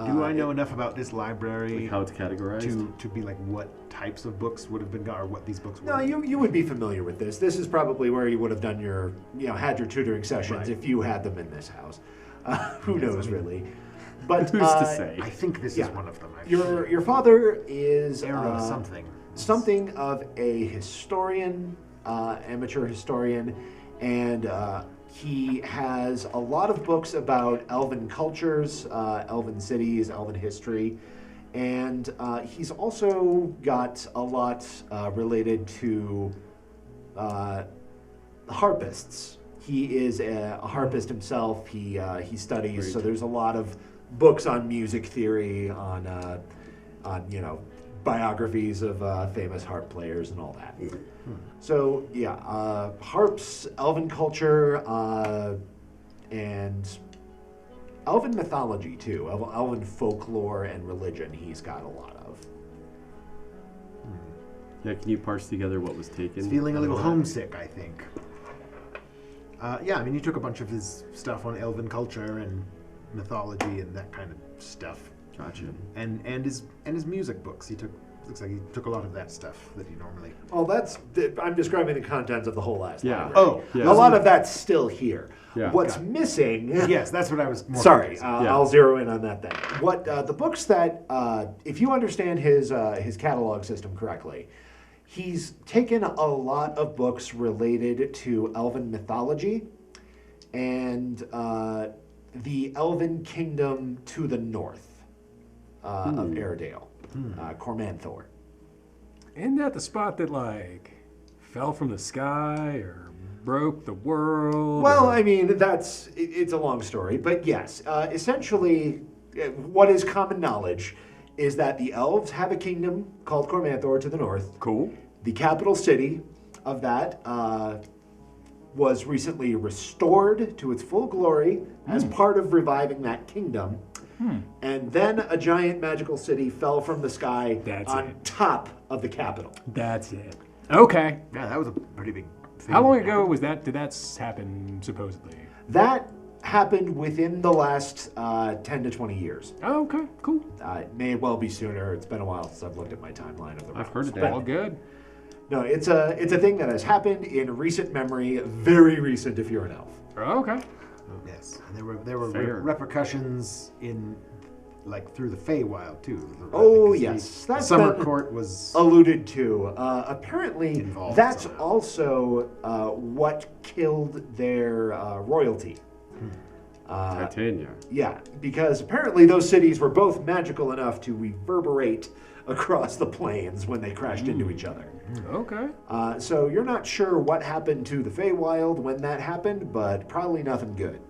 Do I know enough about this library Like how it's categorized. to be like what types of books would have been or what these books were? No, you would be familiar with this. This is probably where you would have done your, had your tutoring sessions Right. if you had them in this house. Who Yes, knows, I mean- really? But Who's to say? I think this Yeah. is one of them. Actually. your father is Era something. something of a historian, amateur historian, and he has a lot of books about elven cultures, elven cities, elven history, and he's also got a lot related to harpists. He is a harpist himself. He studies, Great. so there's a lot of books on music theory, on biographies of famous harp players and all that. So yeah, harps, elven culture, and elven mythology too. Elven folklore and religion. He's got a lot of. Yeah, can you parse together what was taken? He's feeling a little homesick, I think. Yeah, I mean, he took a bunch of his stuff on elven culture and mythology and that kind of stuff, Gotcha. and his music books. Looks like he took a lot of that stuff that he normally. Well, I'm describing the contents of the whole last Yeah. library. Oh, yeah. A lot of that's still here. Yeah. What's Got it. missing? Yes, that's what I was. More Sorry, focused on. Yeah. I'll zero in on that then. What the books that, if you understand his catalog system correctly, he's taken a lot of books related to elven mythology and the elven kingdom to the north of Airedale, Cormanthor. Isn't that the spot that, like, fell from the sky or broke the world? Well, or- I mean, it's a long story, but yes, essentially, what is common knowledge is that the elves have a kingdom called Cormanthor to the north. Cool. The capital city of that was recently restored to its full glory as part of reviving that kingdom. And then a giant magical city fell from the sky That's on it. top of the capital. That's it. Okay. Yeah, that was a pretty big thing. How long ago was that? Did that happen, supposedly? That happened within the last 10 to 20 years. Oh, okay. Cool. It may well be sooner. It's been a while since I've looked at my timeline of the I've realms. heard of But that. All good. no, it's a thing that has happened in recent memory, very recent if you're an elf. Oh, okay. Yes, and there were Fair. repercussions in like through the Feywild too. Oh, Because yes. the That's summer been court was alluded to. Apparently, Involved that's somehow. also what killed their royalty. Titania. Yeah, because apparently those cities were both magical enough to reverberate across the plains when they crashed into each other. Okay. So you're not sure what happened to the Feywild when that happened, but probably nothing good.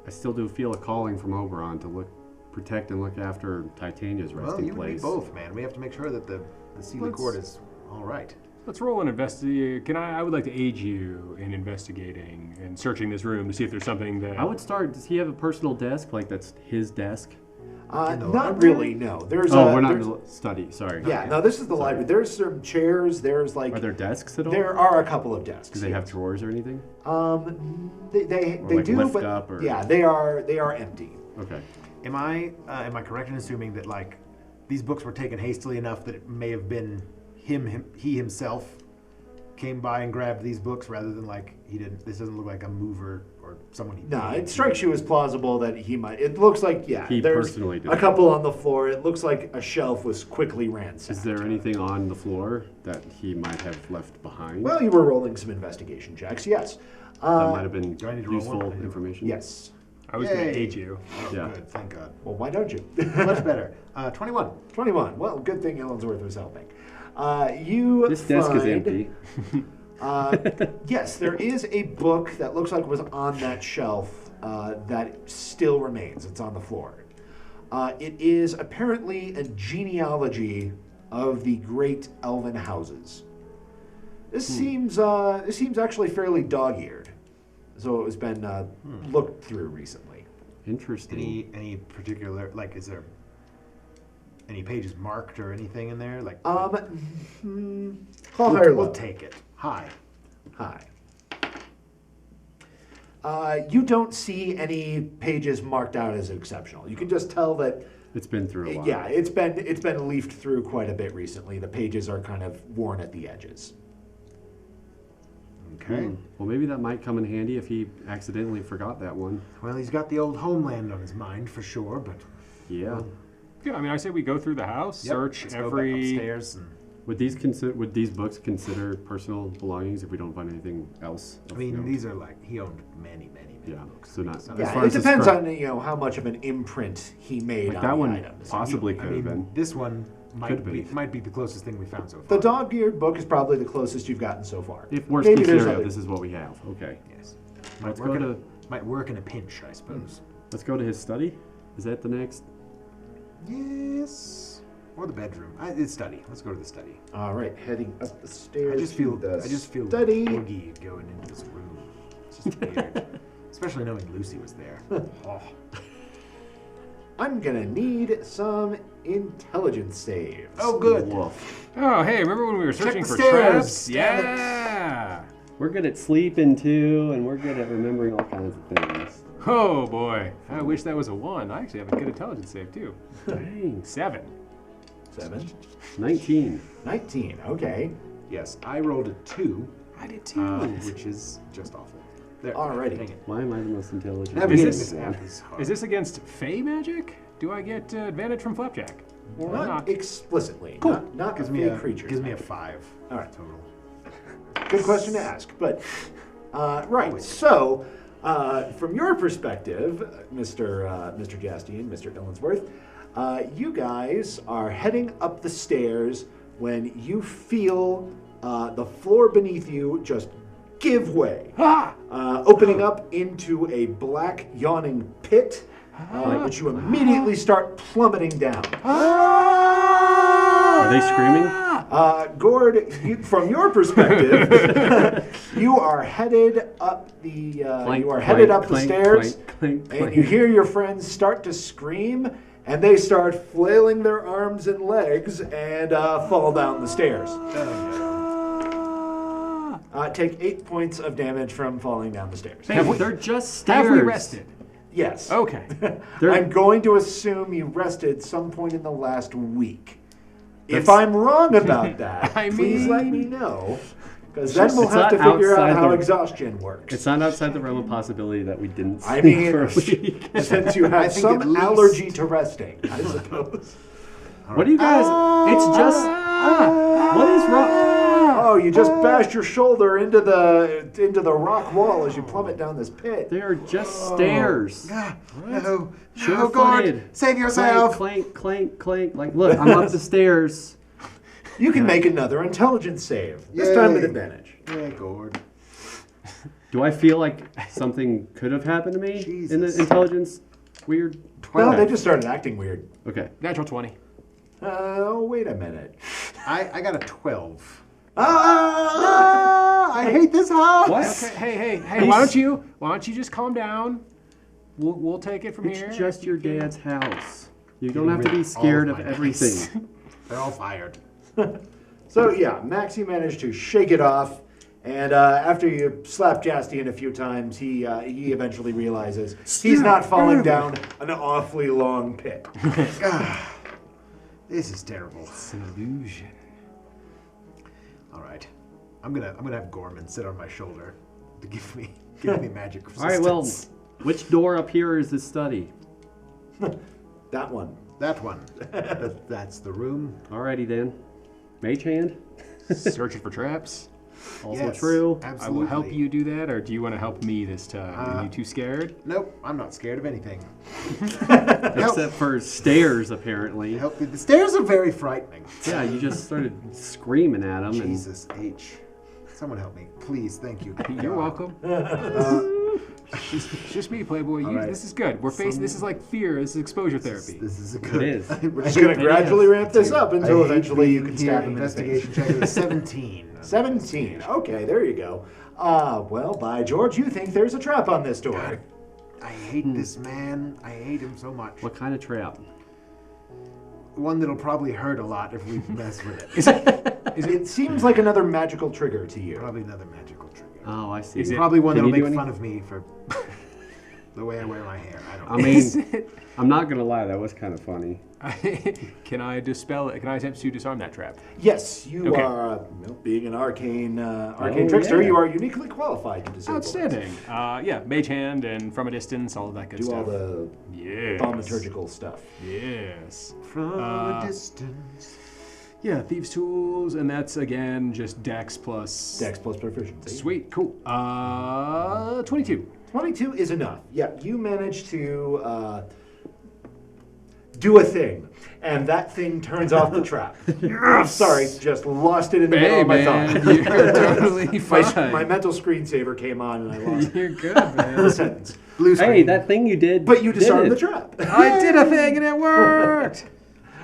I still do feel a calling from Oberon to protect and look after Titania's well, resting you and me place. both, man. We have to make sure that the Sealy Let's- court is all right. Let's roll an investigate. I would like to aid you in investigating and searching this room to see if there's something that. I would start. Does he have a personal desk? Like that's his desk? In the Not library? really, no. There's We're not in there's- the study. Sorry. Yeah, no, this is the library. There's some chairs. There's like Are there desks at all? there are a couple of desks. Do they have drawers or anything? They Or, like, do, lift but up or- yeah, they are empty. Okay. Am I correct in assuming that like these books were taken hastily enough that it may have been he himself came by and grabbed these books rather than like he didn't? This doesn't look like a mover or someone he. No, paid. it strikes you as plausible that he might. It looks like He there's personally did a it. couple on the floor. It looks like a shelf was quickly ransacked. Is there anything on the floor that he might have left behind? Well, you were rolling some investigation checks. Yes. that might have been do I need to roll useful one? information. Yes. I was going to Yay. aid you. Oh, Yeah. good. Thank God. Well, why don't you? Much better. 21. 21. Well, good thing Illinsworth was helping. You This desk is find- empty. Yes, there is a book that looks like it was on that shelf that still remains. It's on the floor. It is apparently a genealogy of the great elven houses. This seems actually fairly dog-eared, so it has been looked through recently. Interesting. Any particular like? Is there any pages marked or anything in there? Like, Call we'll, higher we'll low. take it. Hi. Hi. You don't see any pages marked out as exceptional. You can just tell that. It's been through a while. Yeah, it's been leafed through quite a bit recently. The pages are kind of worn at the edges. Okay. Well, maybe that might come in handy if he accidentally forgot that one. Well, he's got the old homeland on his mind for sure, but Yeah. Yeah, I mean, I say we go through the house, Yep, search let's go back every. upstairs and. Would these books consider personal belongings if we don't find anything else? I mean, note? these are like he owned many Yeah. books. So not. So- as Yeah, far it as the depends scrap- on how much of an imprint he made Like on that the one items. possibly I could mean, have been. this one Could be. might be the closest thing we found so far. The dog-eared book is probably the closest you've gotten so far. If worst Maybe case there's scenario, other- this is what we have. Okay. Yes. Let's Might work, go in to might work in a pinch, I suppose. let's go to his study. Is that the next? Yes. Or the bedroom. It's study. Let's go to the study. All right, heading up the stairs. I just feel study. boogie going into this room. It's just weird. Especially knowing Lucy was there. Oh. I'm gonna need some intelligence saves. Oh, good. Woof. Oh, hey, remember when we were searching the for stairs. traps? Damn it. Yeah. We're good at sleeping too, and we're good at remembering all kinds of things. Oh boy, I wish that was a 1. I actually have a good intelligence save too. Dang. 7. 7. 19. 19. Okay. Yes, I rolled a 2, I did too. which is just awful. There. Alrighty. Dang it. Why am I the most intelligent? Navigating this- this app is hard. Is this against Fey magic? Do I get advantage from Flapjack? Or Not not? explicitly. Cool. Not gives a me fey a creature. gives me a 5. All right. Total. Good question to ask, but right. So, from your perspective, Mr. Jaastien, Mr. Illinsworth, you guys are heading up the stairs when you feel the floor beneath you just give way, opening up into a black yawning pit, which you immediately start plummeting down. Are they screaming? Gord, from your perspective, you are headed up the Clank, you are headed clank, up the clank, stairs, clank, clank, and clank. you hear your friends start to scream, and they start flailing their arms and legs and fall down the stairs. Take 8 points of damage from falling down the stairs. They're just stairs. Have we rested? Yes. Okay. I'm going to assume you rested some point in the last week. If That's- I'm wrong about that, I please let mean- me know. Because then we'll It's have to not figure out outside how the- exhaustion works. It's not outside the realm of possibility that we didn't I sleep mean, for a week. since you I have think at some least- allergy to resting, I suppose. What do you guys? It's just. What is wrong? Oh, you just bashed your shoulder into the rock wall as you plummet down this pit. They are just stairs. No, Sure Gord, footed. save yourself. Clank, clank, clank. Like, look, I'm up the stairs. You can make another intelligence save. This time with Yay. advantage. Yeah, Gord. Do I feel like something could have happened to me in the Jesus. intelligence? Weird. Well, they just started acting weird. Okay. Natural 20. Oh, wait a minute. I got a 12. I hate this house. What? Okay, hey, why don't you just calm down? We'll take it from here. It's just your dad's house. You don't Getting have to rid be of scared all of of my everything. They're all fired. So yeah, Maxie managed to shake it off, and after you slap Jaastien a few times, he eventually realizes he's not falling down an awfully long pit. This is terrible. It's an illusion. All right, I'm gonna have Gorman sit on my shoulder to give me magic resistance. All right, well, which door up here is the study? That one. That one. That's the room. Alrighty then. Mage hand? Searching for traps. Also Yes, true. I will help absolutely. you do that, or do you want to help me this time? Are you too scared? Nope, I'm not scared of anything. Except for stairs, apparently. Help me. The stairs are very frightening. Yeah, you just started screaming at them. Jesus H. Someone help me, please. Thank you. You're God. welcome. It's just me, Playboy. right. This is good. We're facing. This is like fear. This is exposure therapy. This is a And good. it is. We're just going to gradually ramp this up until I hate eventually you being can here. stab him in the face. Investigation check is 17. 17. Okay, there you go. Well, by George, you think there's a trap on this door. I hate this man. I hate him so much. What kind of trap? One that'll probably hurt a lot if we mess with it. It seems like another magical trigger to you. Probably another magical trigger. Oh, I see. Is it- Probably one Can that'll you do make any- fun of me for the way I wear my hair. I don't I know. mean, I'm not gonna lie, that was kind of funny. Can I dispel it? Can I attempt to disarm that trap? Yes, you Okay. are, being an arcane Oh, trickster, yeah. you are uniquely qualified to disable it. Outstanding. Yeah, mage hand and from a distance, all of that good Do all stuff. the Yes. thaumaturgical stuff. Yes. From a distance. Yeah, thieves' tools, and that's again just Dex plus. Dex plus proficiency. Sweet, cool. 22. 22 is enough. Yeah, you manage to do a thing, and that thing turns off the trap. Sorry, just lost it in the middle Hey of my man, thought. you're totally My, fine. my mental screensaver came on and I lost You're good, the man. sentence. Blue screen. Hey, that thing you did. But you did disarmed it. the trap. I did a thing and it worked.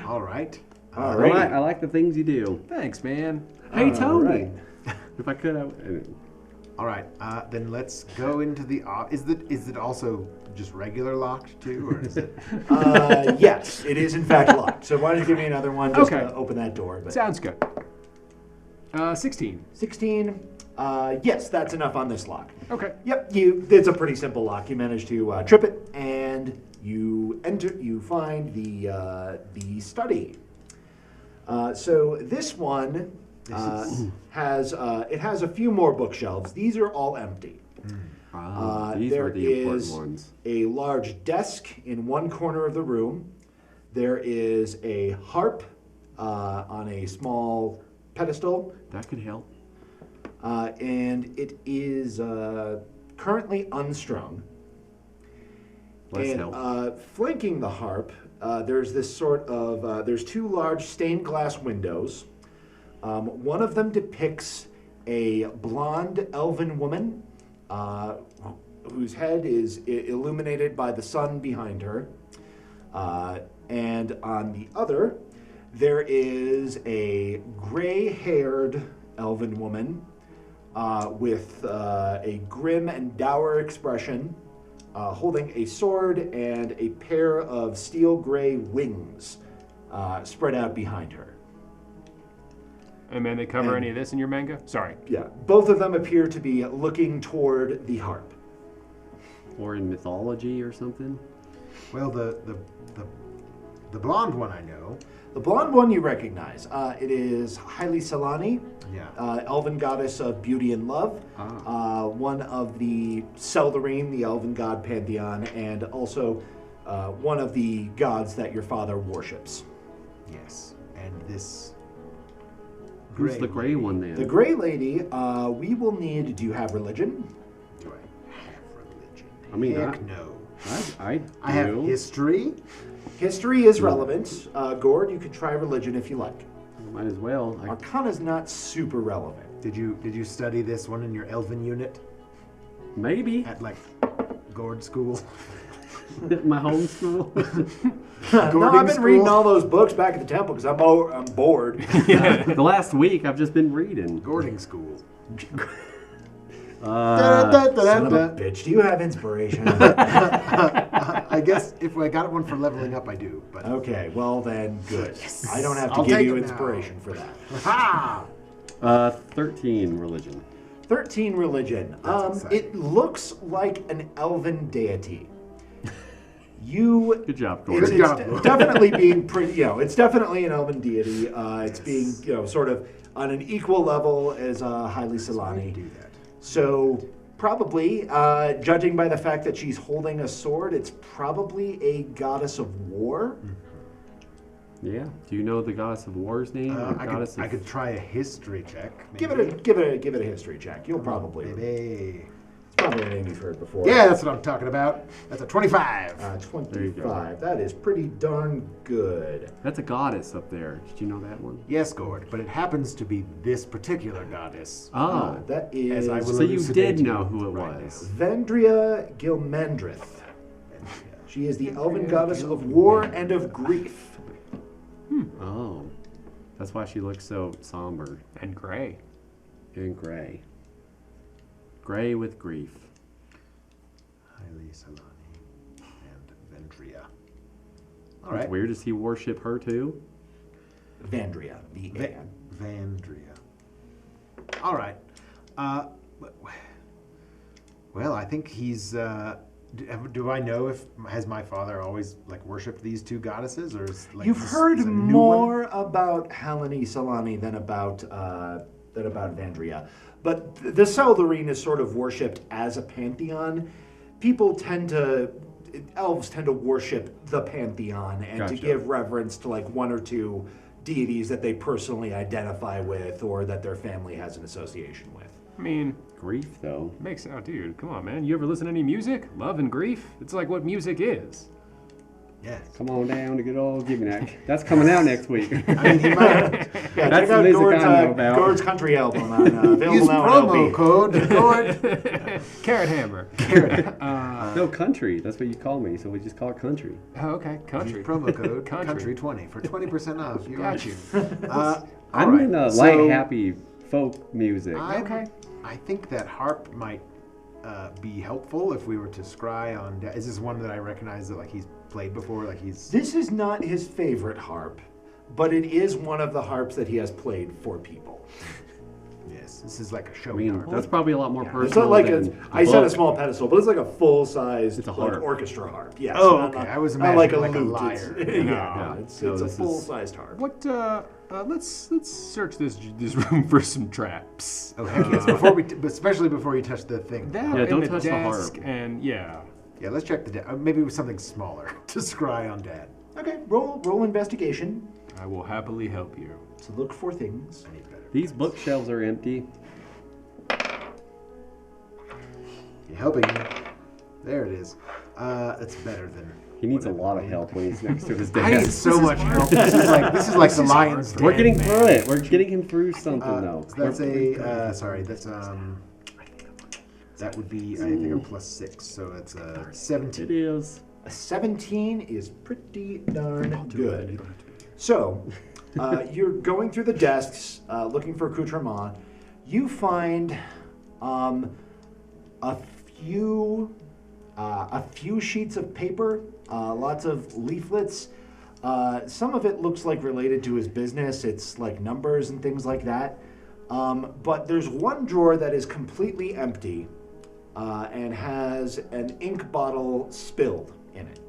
All right. I Alrighty. like, I like the things you do. Thanks, man. Hey, Tony. right. If I could, All right. Then let's go into the. Is it also just regular locked too, or is it? Yes, it is in fact locked. So why don't you give me another one just Okay. to open that door? But Sounds good. 16. 16. Yes, that's enough on this lock. Okay. Yep, it's a pretty simple lock. You manage to trip it, and you enter. You find the study. So this one has a few more bookshelves. These are all empty. these there are the important is ones. a large desk in one corner of the room. There is a harp on a small pedestal. That could help. And it is currently unstrung. Let's and help. flanking the harp, there's this sort of there's two large stained glass windows. One of them depicts a blonde elven woman whose head is illuminated by the sun behind her. And on the other, there is a gray-haired elven woman with a grim and dour expression, holding a sword and a pair of steel gray wings spread out behind her. And man, they cover any of this in your manga? Sorry. Yeah, both of them appear to be looking toward the harp. Or in mythology or something. Well, the blonde one I know. The blonde one you recognize. It is Haile Selani, Yeah. elven goddess of beauty and love. One of the Seldarine, the elven god pantheon, and also one of the gods that your father worships. Yes. And this. Who's the gray one then? The gray lady, we will need. Do you have religion? Do I have religion? I mean, Heck no. I do. I have history. History is relevant. Gord, you could try religion if you like. Might as well. Arcana's not super relevant. Did you study this one in your elven unit Maybe. at like Gord school? My home school. No, I've been reading all those books back at the temple because I'm bored. The last week I've just been reading. Gording school. Son of a bitch, do you have inspiration? I guess if I got one for leveling up, I do. But Okay, well then, good. I don't have to I'll give take you it now. inspiration for that. ha! 13 religion. 13 religion. That's exciting. It looks like an elven deity. You. Good job, It's, Gord. it's definitely being pretty. It's definitely an elven deity. It's being, sort of on an equal level as Haile Selani. Do that. So probably, judging by the fact that she's holding a sword, it's probably a goddess of war. Yeah. Do you know the goddess of war's name? Or goddess I could try a history check. Give maybe. it a history check. You'll probably. Baby. It's probably a name you've heard before. Yeah, that's what I'm talking about. That's a 25. There you go. 25. That is pretty darn good. That's a goddess up there. Did you know that one? Yes, Gord, but it happens to be this particular goddess. Oh. That is As I will So you elucidate did to know you who it right was. Vendria Gilmendrith. She is the elven goddess of war and of grief. Oh. That's why she looks so somber And gray. and gray. Gray with grief. Haile Selani and Vendria. All It's right. weird. Does he worship her too? Vandria, the An. Vandria. All right. Well, I think he's. Do I know if has my father always like worshipped these two goddesses, or is like You've this heard is a new more about Haile Selani than about Vandria. But the Seldarine is sort of worshipped as a pantheon. Elves tend to worship the pantheon and to Gotcha. give reverence to like one or two deities that they personally identify with or that their family has an association with. I mean, Grief, though. makes dude, come on, man. You ever listen to any music? Love and grief? It's like what music is. Yes. Come on down to good old Giminac. That's coming out next week. I mean, he might. Yeah, That's check out the music Gord's, I know about. Gord's country album on available Use now on promo LP. code Gord. Carrot Hammer. No, country. That's what you call me, so we just call it country. Oh, okay. Country. Use promo code Country. country20 for 20% off. You Got you. I'm right, in a so- light, happy folk music. Okay. I think that harp might be helpful if we were to scry on. Is this one that I recognize that like he's played before? Like he's. This is not his favorite harp, but it is one of the harps that he has played for people. Yes. This is like a show I mean, harp. that's probably a lot more It's personal not like than I the said a book. small pedestal, but it's like a full-size It's a like, harp. orchestra harp. Yes. Oh, not- okay. I was not like a imagining lute. like a It's- lyre. yeah, No. it's No, a this is- full-sized harp. What? Let's search this room for some traps. Oh heck yes! Before but especially before you touch the thing. That Yeah, and don't the touch the desk harp. and yeah. Yeah, let's check the. Maybe with something smaller to scry on Dad. Okay, roll investigation I will happily help you. to look for things. I need better. These bookshelves are empty. You're helping me. There it is. It's better than. He needs a lot of help when he's next to his I need desk. so much help. This is like the lion's den. We're getting man. through it. We're getting him through something, though. So that's a. Sorry, that's That would be I think a +6, so it's a 17. It is. A 17 is pretty darn good. So, you're going through the desks, looking for accoutrement. You find a few sheets of paper, lots of leaflets. Some of it looks like related to his business. It's like numbers and things like that. But there's one drawer that is completely empty and has an ink bottle spilled in it.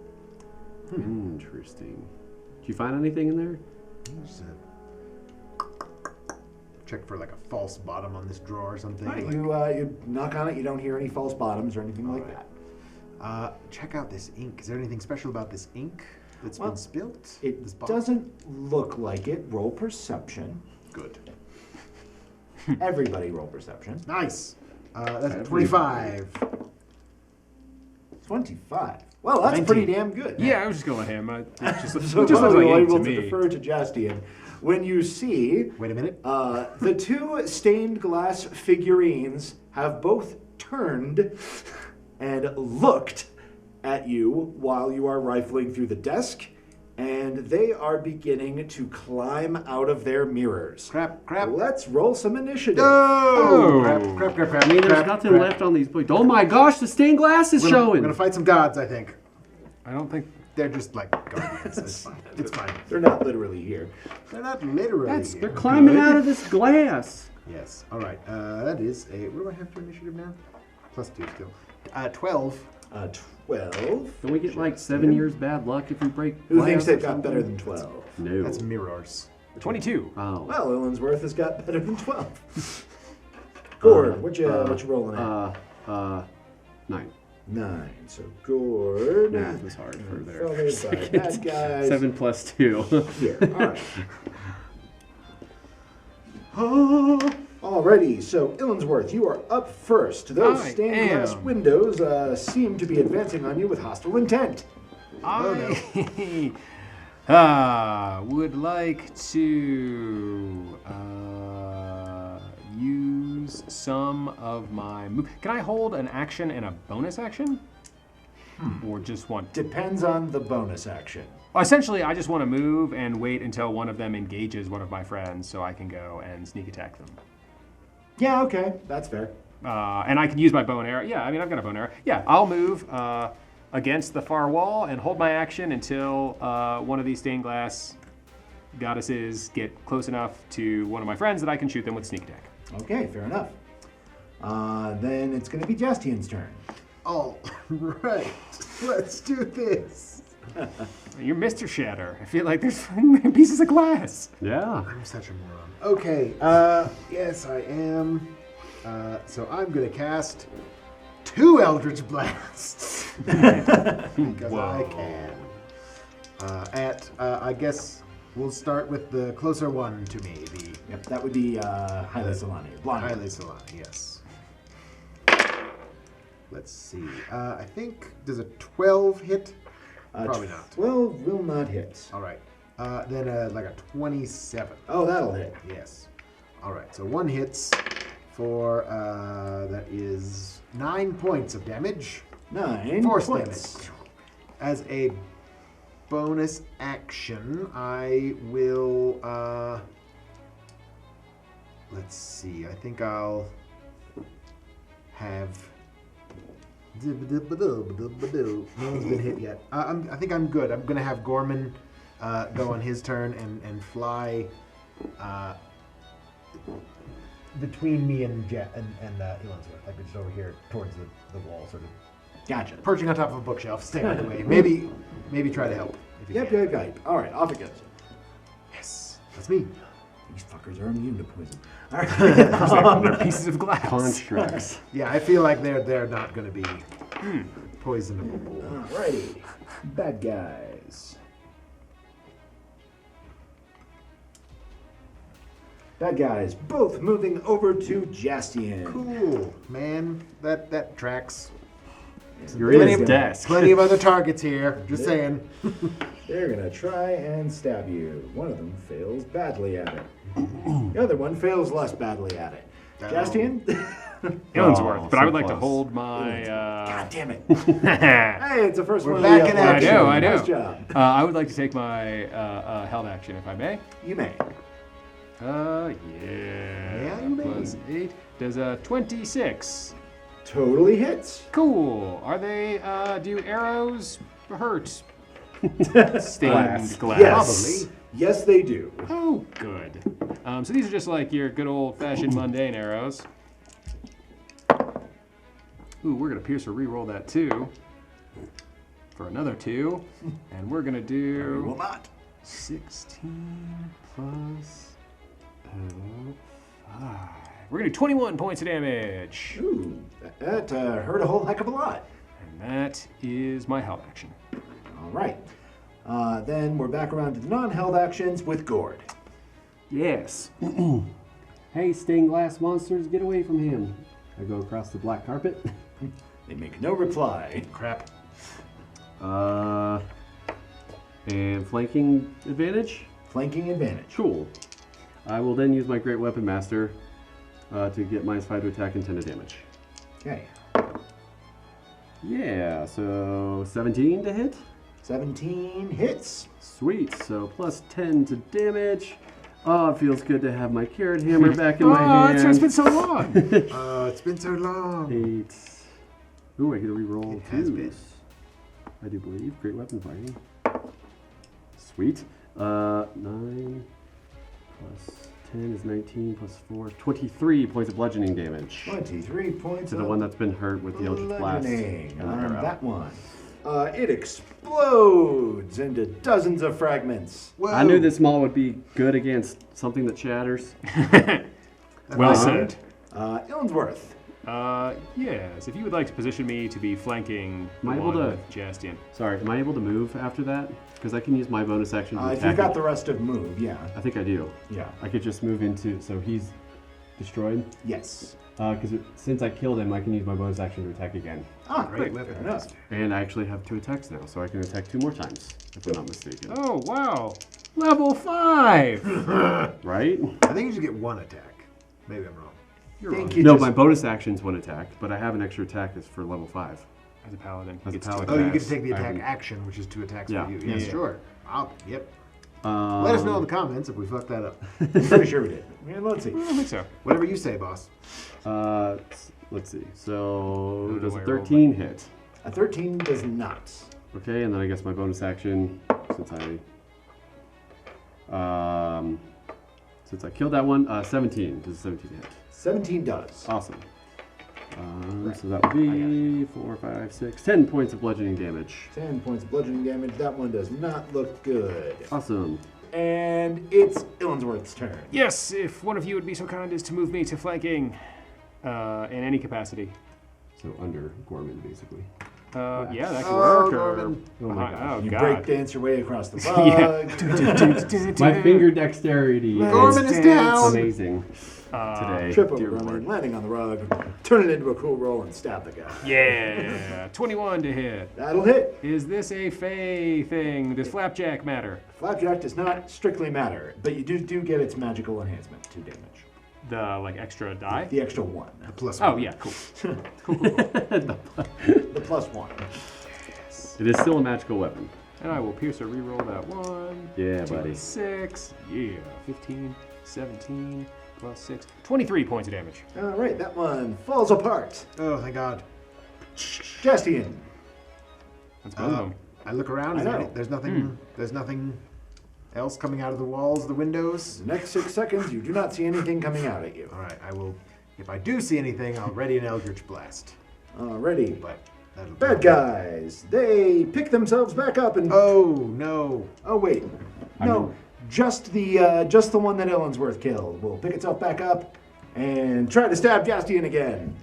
Interesting. Did you find anything in there? Just, check for like a false bottom on this drawer or something. All right, like- you knock on it. You don't hear any false bottoms or anything like right. that. Check out this ink. Is there anything special about this ink that's Well, been spilt? It This bottle? doesn't look like it. Roll perception. Good. Everybody roll perception. Nice. That's a 25. 25. Well, that's 19. pretty damn good. Yeah, I was just going with him. It just So looks like you're ink to able to me. defer to Jaastien. When you see Wait a minute. the two stained glass figurines have both turned and looked at you while you are rifling through the desk, and they are beginning to climb out of their mirrors. Crap. Let's roll some initiative. Oh! Oh. Crap. I mean, there's nothing left on these plates. Oh my gosh, the stained glass is We're showing. gonna fight some gods, I think. I don't think. They're just like guardians. It's fine. It's fine. They're not literally here. They're not literally They're here. climbing out of this glass. Yes. All right. That is a. What do I have for initiative now? +2 still. 12. 12. Don't we get like 7 years bad luck if we break Who glass thinks or they've got something? better than 12? No. That's mirrors. 22. Oh. Well, Illinsworth has got better than 12. Gord, what you rolling at? 9. 9. So Gord. Math was hard for there. Followed by bad guys. 7 plus 2. Here. All right. Alrighty, so Illinsworth, you are up first. Those I stained glass am. windows seem to be advancing on you with hostile intent. I would like to use some of my move. Can I hold an action and a bonus action? Or just one? Depends on the bonus action. Essentially, I just want to move and wait until one of them engages one of my friends so I can go and sneak attack them. Yeah, okay, that's fair. And I can use my bow and arrow. Yeah, I mean, I've got a bow and arrow. Yeah, I'll move against the far wall and hold my action until one of these stained glass goddesses get close enough to one of my friends that I can shoot them with sneak attack. Okay, fair enough. Then it's going to be Jaastien's turn. All right. Let's do this. You're Mr. Shatter. I feel like there's pieces of glass. Yeah. I'm such a moron. Okay. Yes, I am. So I'm gonna cast 2 Eldritch Blasts because I can. I guess we'll start with the closer one to me. Yep, that would be Haile Solani. Blind. Haile Solani, yes. Let's see. I think, does a 12 hit? Probably not. 12 will not hit. All right. Then like a 27. Oh, that'll hit. Yes. All right. So 1 hits for, that is 9 points of damage. 9 Force points. damage. As a bonus action, I will, let's see. I think I'll have... No one's been hit yet. I think I'm good. I'm going to have Gorman go on his turn and fly between me and Illinsworth. Like just over here towards the wall, sort of Gotcha. perching on top of a bookshelf, staying out of the way. Maybe try to help. If you can. Yep. All right, off it goes. Yes, that's me. These fuckers are immune to poison. All right. They're pieces of glass. Constructs. Yeah, I feel like they're not going to be poisonable. Alrighty. Bad guys. Bad guys, both moving over to Jaastien. Cool, man. That tracks. You're in his desk. Plenty of other targets here. Just saying. They're gonna try and stab you. One of them fails badly at it. The other one fails less badly at it. Jaastien? Illinsworth, but I so would like to close. hold my. God damn it. I Hey, it's the first We're one. back of the in episode. action. I Nice do. job. I would like to take my held action, if I may. You may. Yeah. Yeah, you may. Plus 8 does a 26. Totally hits. Cool. Are they? Do arrows hurt? Stained glass. Yes. Yes, they do. Oh, good. So these are just like your good old-fashioned mundane arrows. Ooh, we're gonna pierce or re-roll that 2 for another 2, and we're gonna We will do not. 16 plus 5. We're gonna do 21 points of damage. Ooh, that hurt a whole heck of a lot. And that is my held action. All right. Then we're back around to the non-held actions with Gord. Yes. Hey, stained glass monsters, get away from him. I go across the black carpet. They make no reply. Crap. And flanking advantage? Flanking advantage. Cool. I will then use my Great Weapon Master to get -5 to attack and 10 to damage. Okay. Yeah, so 17 to hit? 17 hits. Sweet, so plus 10 to damage. Oh, it feels good to have my carrot hammer back in my hand. It's been so long. Oh, it's been so long. 8. Ooh, I get to reroll It has been. 2s. I do believe. Great weapon fighting. Sweet. 9 plus 10 is 19 plus 4 is 23 points of bludgeoning damage. 23 points To the one that's been hurt with the Eldritch Blast. bludgeoning and the on arrow. that one. It explodes into dozens of fragments. Whoa. I knew this maul would be good against something that shatters. Well said. Illinsworth. Yes, if you would like to position me to be flanking Am I the able one to- with Jaastien. Sorry, am I able to move after that? Because I can use my bonus action to If attack. you've got it. the rest of move, yeah. I think I do. Yeah. I could just move into. So he's destroyed. Yes. Because since I killed him, I can use my bonus action to attack again. Great. Great Fair weapon. enough. And I actually have 2 attacks now, so I can attack 2 more times, if I'm not mistaken. Oh, wow. Level 5! Right? I think you should get 1 attack. Maybe I'm wrong. You're Think wrong. you No, just- my bonus action's 1 attack, but I have an extra attack that's for level 5. As a paladin. As a It's paladin. Oh, you two get attacks. to take the I attack can- action, which is 2 attacks Yeah. for you. Yes, Yeah. sure. Yep. Let us know in the comments if we fucked that up. Pretty sure we did. Yeah, let's see. I don't think so. Whatever you say, boss. Let's see. So, know does why a I rolled 13 hit? A 13 does not. Okay, and then I guess my bonus action, since I killed that one, 17. Does 17 hit? 17 does. Awesome. So that would be 4, 5, 6, 10 points of bludgeoning damage. 10 points of bludgeoning damage. That one does not look good. Awesome. And it's Illinsworth's turn. Yes, if one of you would be so kind as to move me to flanking in any capacity. So under Gorman, basically. Yeah, that could Oh, work. Gorman. Oh my behind- gosh. Oh, You God. break dance your way across the rug. My finger dexterity Gorman is is down. amazing today. Trip over Dear Gorman, Lord. landing on the rug, turn it into a cool roll and stab the guy. Yeah, 21 to hit. That'll hit. Is this a Fey thing? Does Flapjack matter? Flapjack does not strictly matter, but you do get its magical enhancement to damage. The extra die? The extra 1. Plus Oh 1. yeah, cool. Cool. The plus 1. It is still a magical weapon. And I will pierce a reroll that 1. Yeah, buddy. 6. Yeah. 15, 17, plus 6. 23 points of damage. All right, that one falls apart. Oh, thank God. Jaastien. That's both of them. I look around. I know. There's nothing. There's nothing else coming out of the walls, the windows. The next 6 seconds, you do not see anything coming out at you. All right. I will. If I do see anything, I'll ready an Eldritch Blast. Alrighty. But that'll Bad guys. They pick themselves back up and. Oh no. Oh wait. No. Just the one that Illinsworth killed will pick itself back up and try to stab Jaastien again.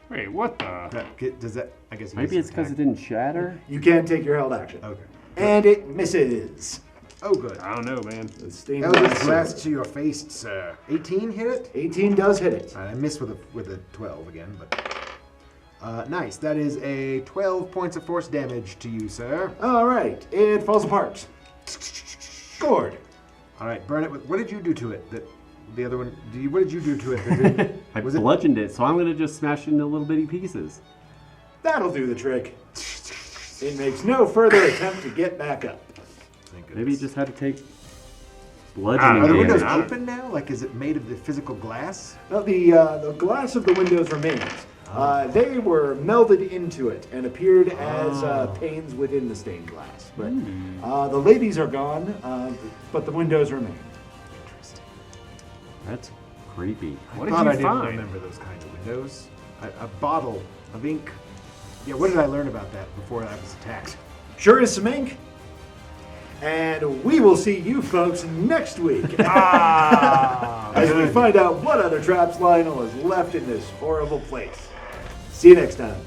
Wait, what the? Does that? I guess. Maybe it's because it didn't shatter. You can take your held action. Okay. And it misses. Oh, good. I don't know, man. The stained Eldritch glass Blast sword. to your face, sir. 18 hit it. 18 does hit it. All right, I missed with a 12 again, but nice. That is a 12 points of force damage to you, sir. All right, it falls apart. Gord. All right, burn it with. What did you do to it? The other one. What did you do to it? I Was it- bludgeoned it, so I'm going to just smash it into little bitty pieces. That'll do the trick. It makes no further attempt to get back up. Thank goodness. Maybe you just had to take Are bludgeoning the windows damage. open now? Like, is it made of the physical glass? Now, the glass of the windows remains. They were melded into it and appeared as panes within the stained glass. But the ladies are gone, but the windows remain. That's creepy. What did Thought you I didn't find? remember those kinds of windows. A bottle of ink. Yeah, what did I learn about that before I was attacked? Sure is some ink. And we will see you folks next week as we find out what other traps Lionel has left in this horrible place. See you next time.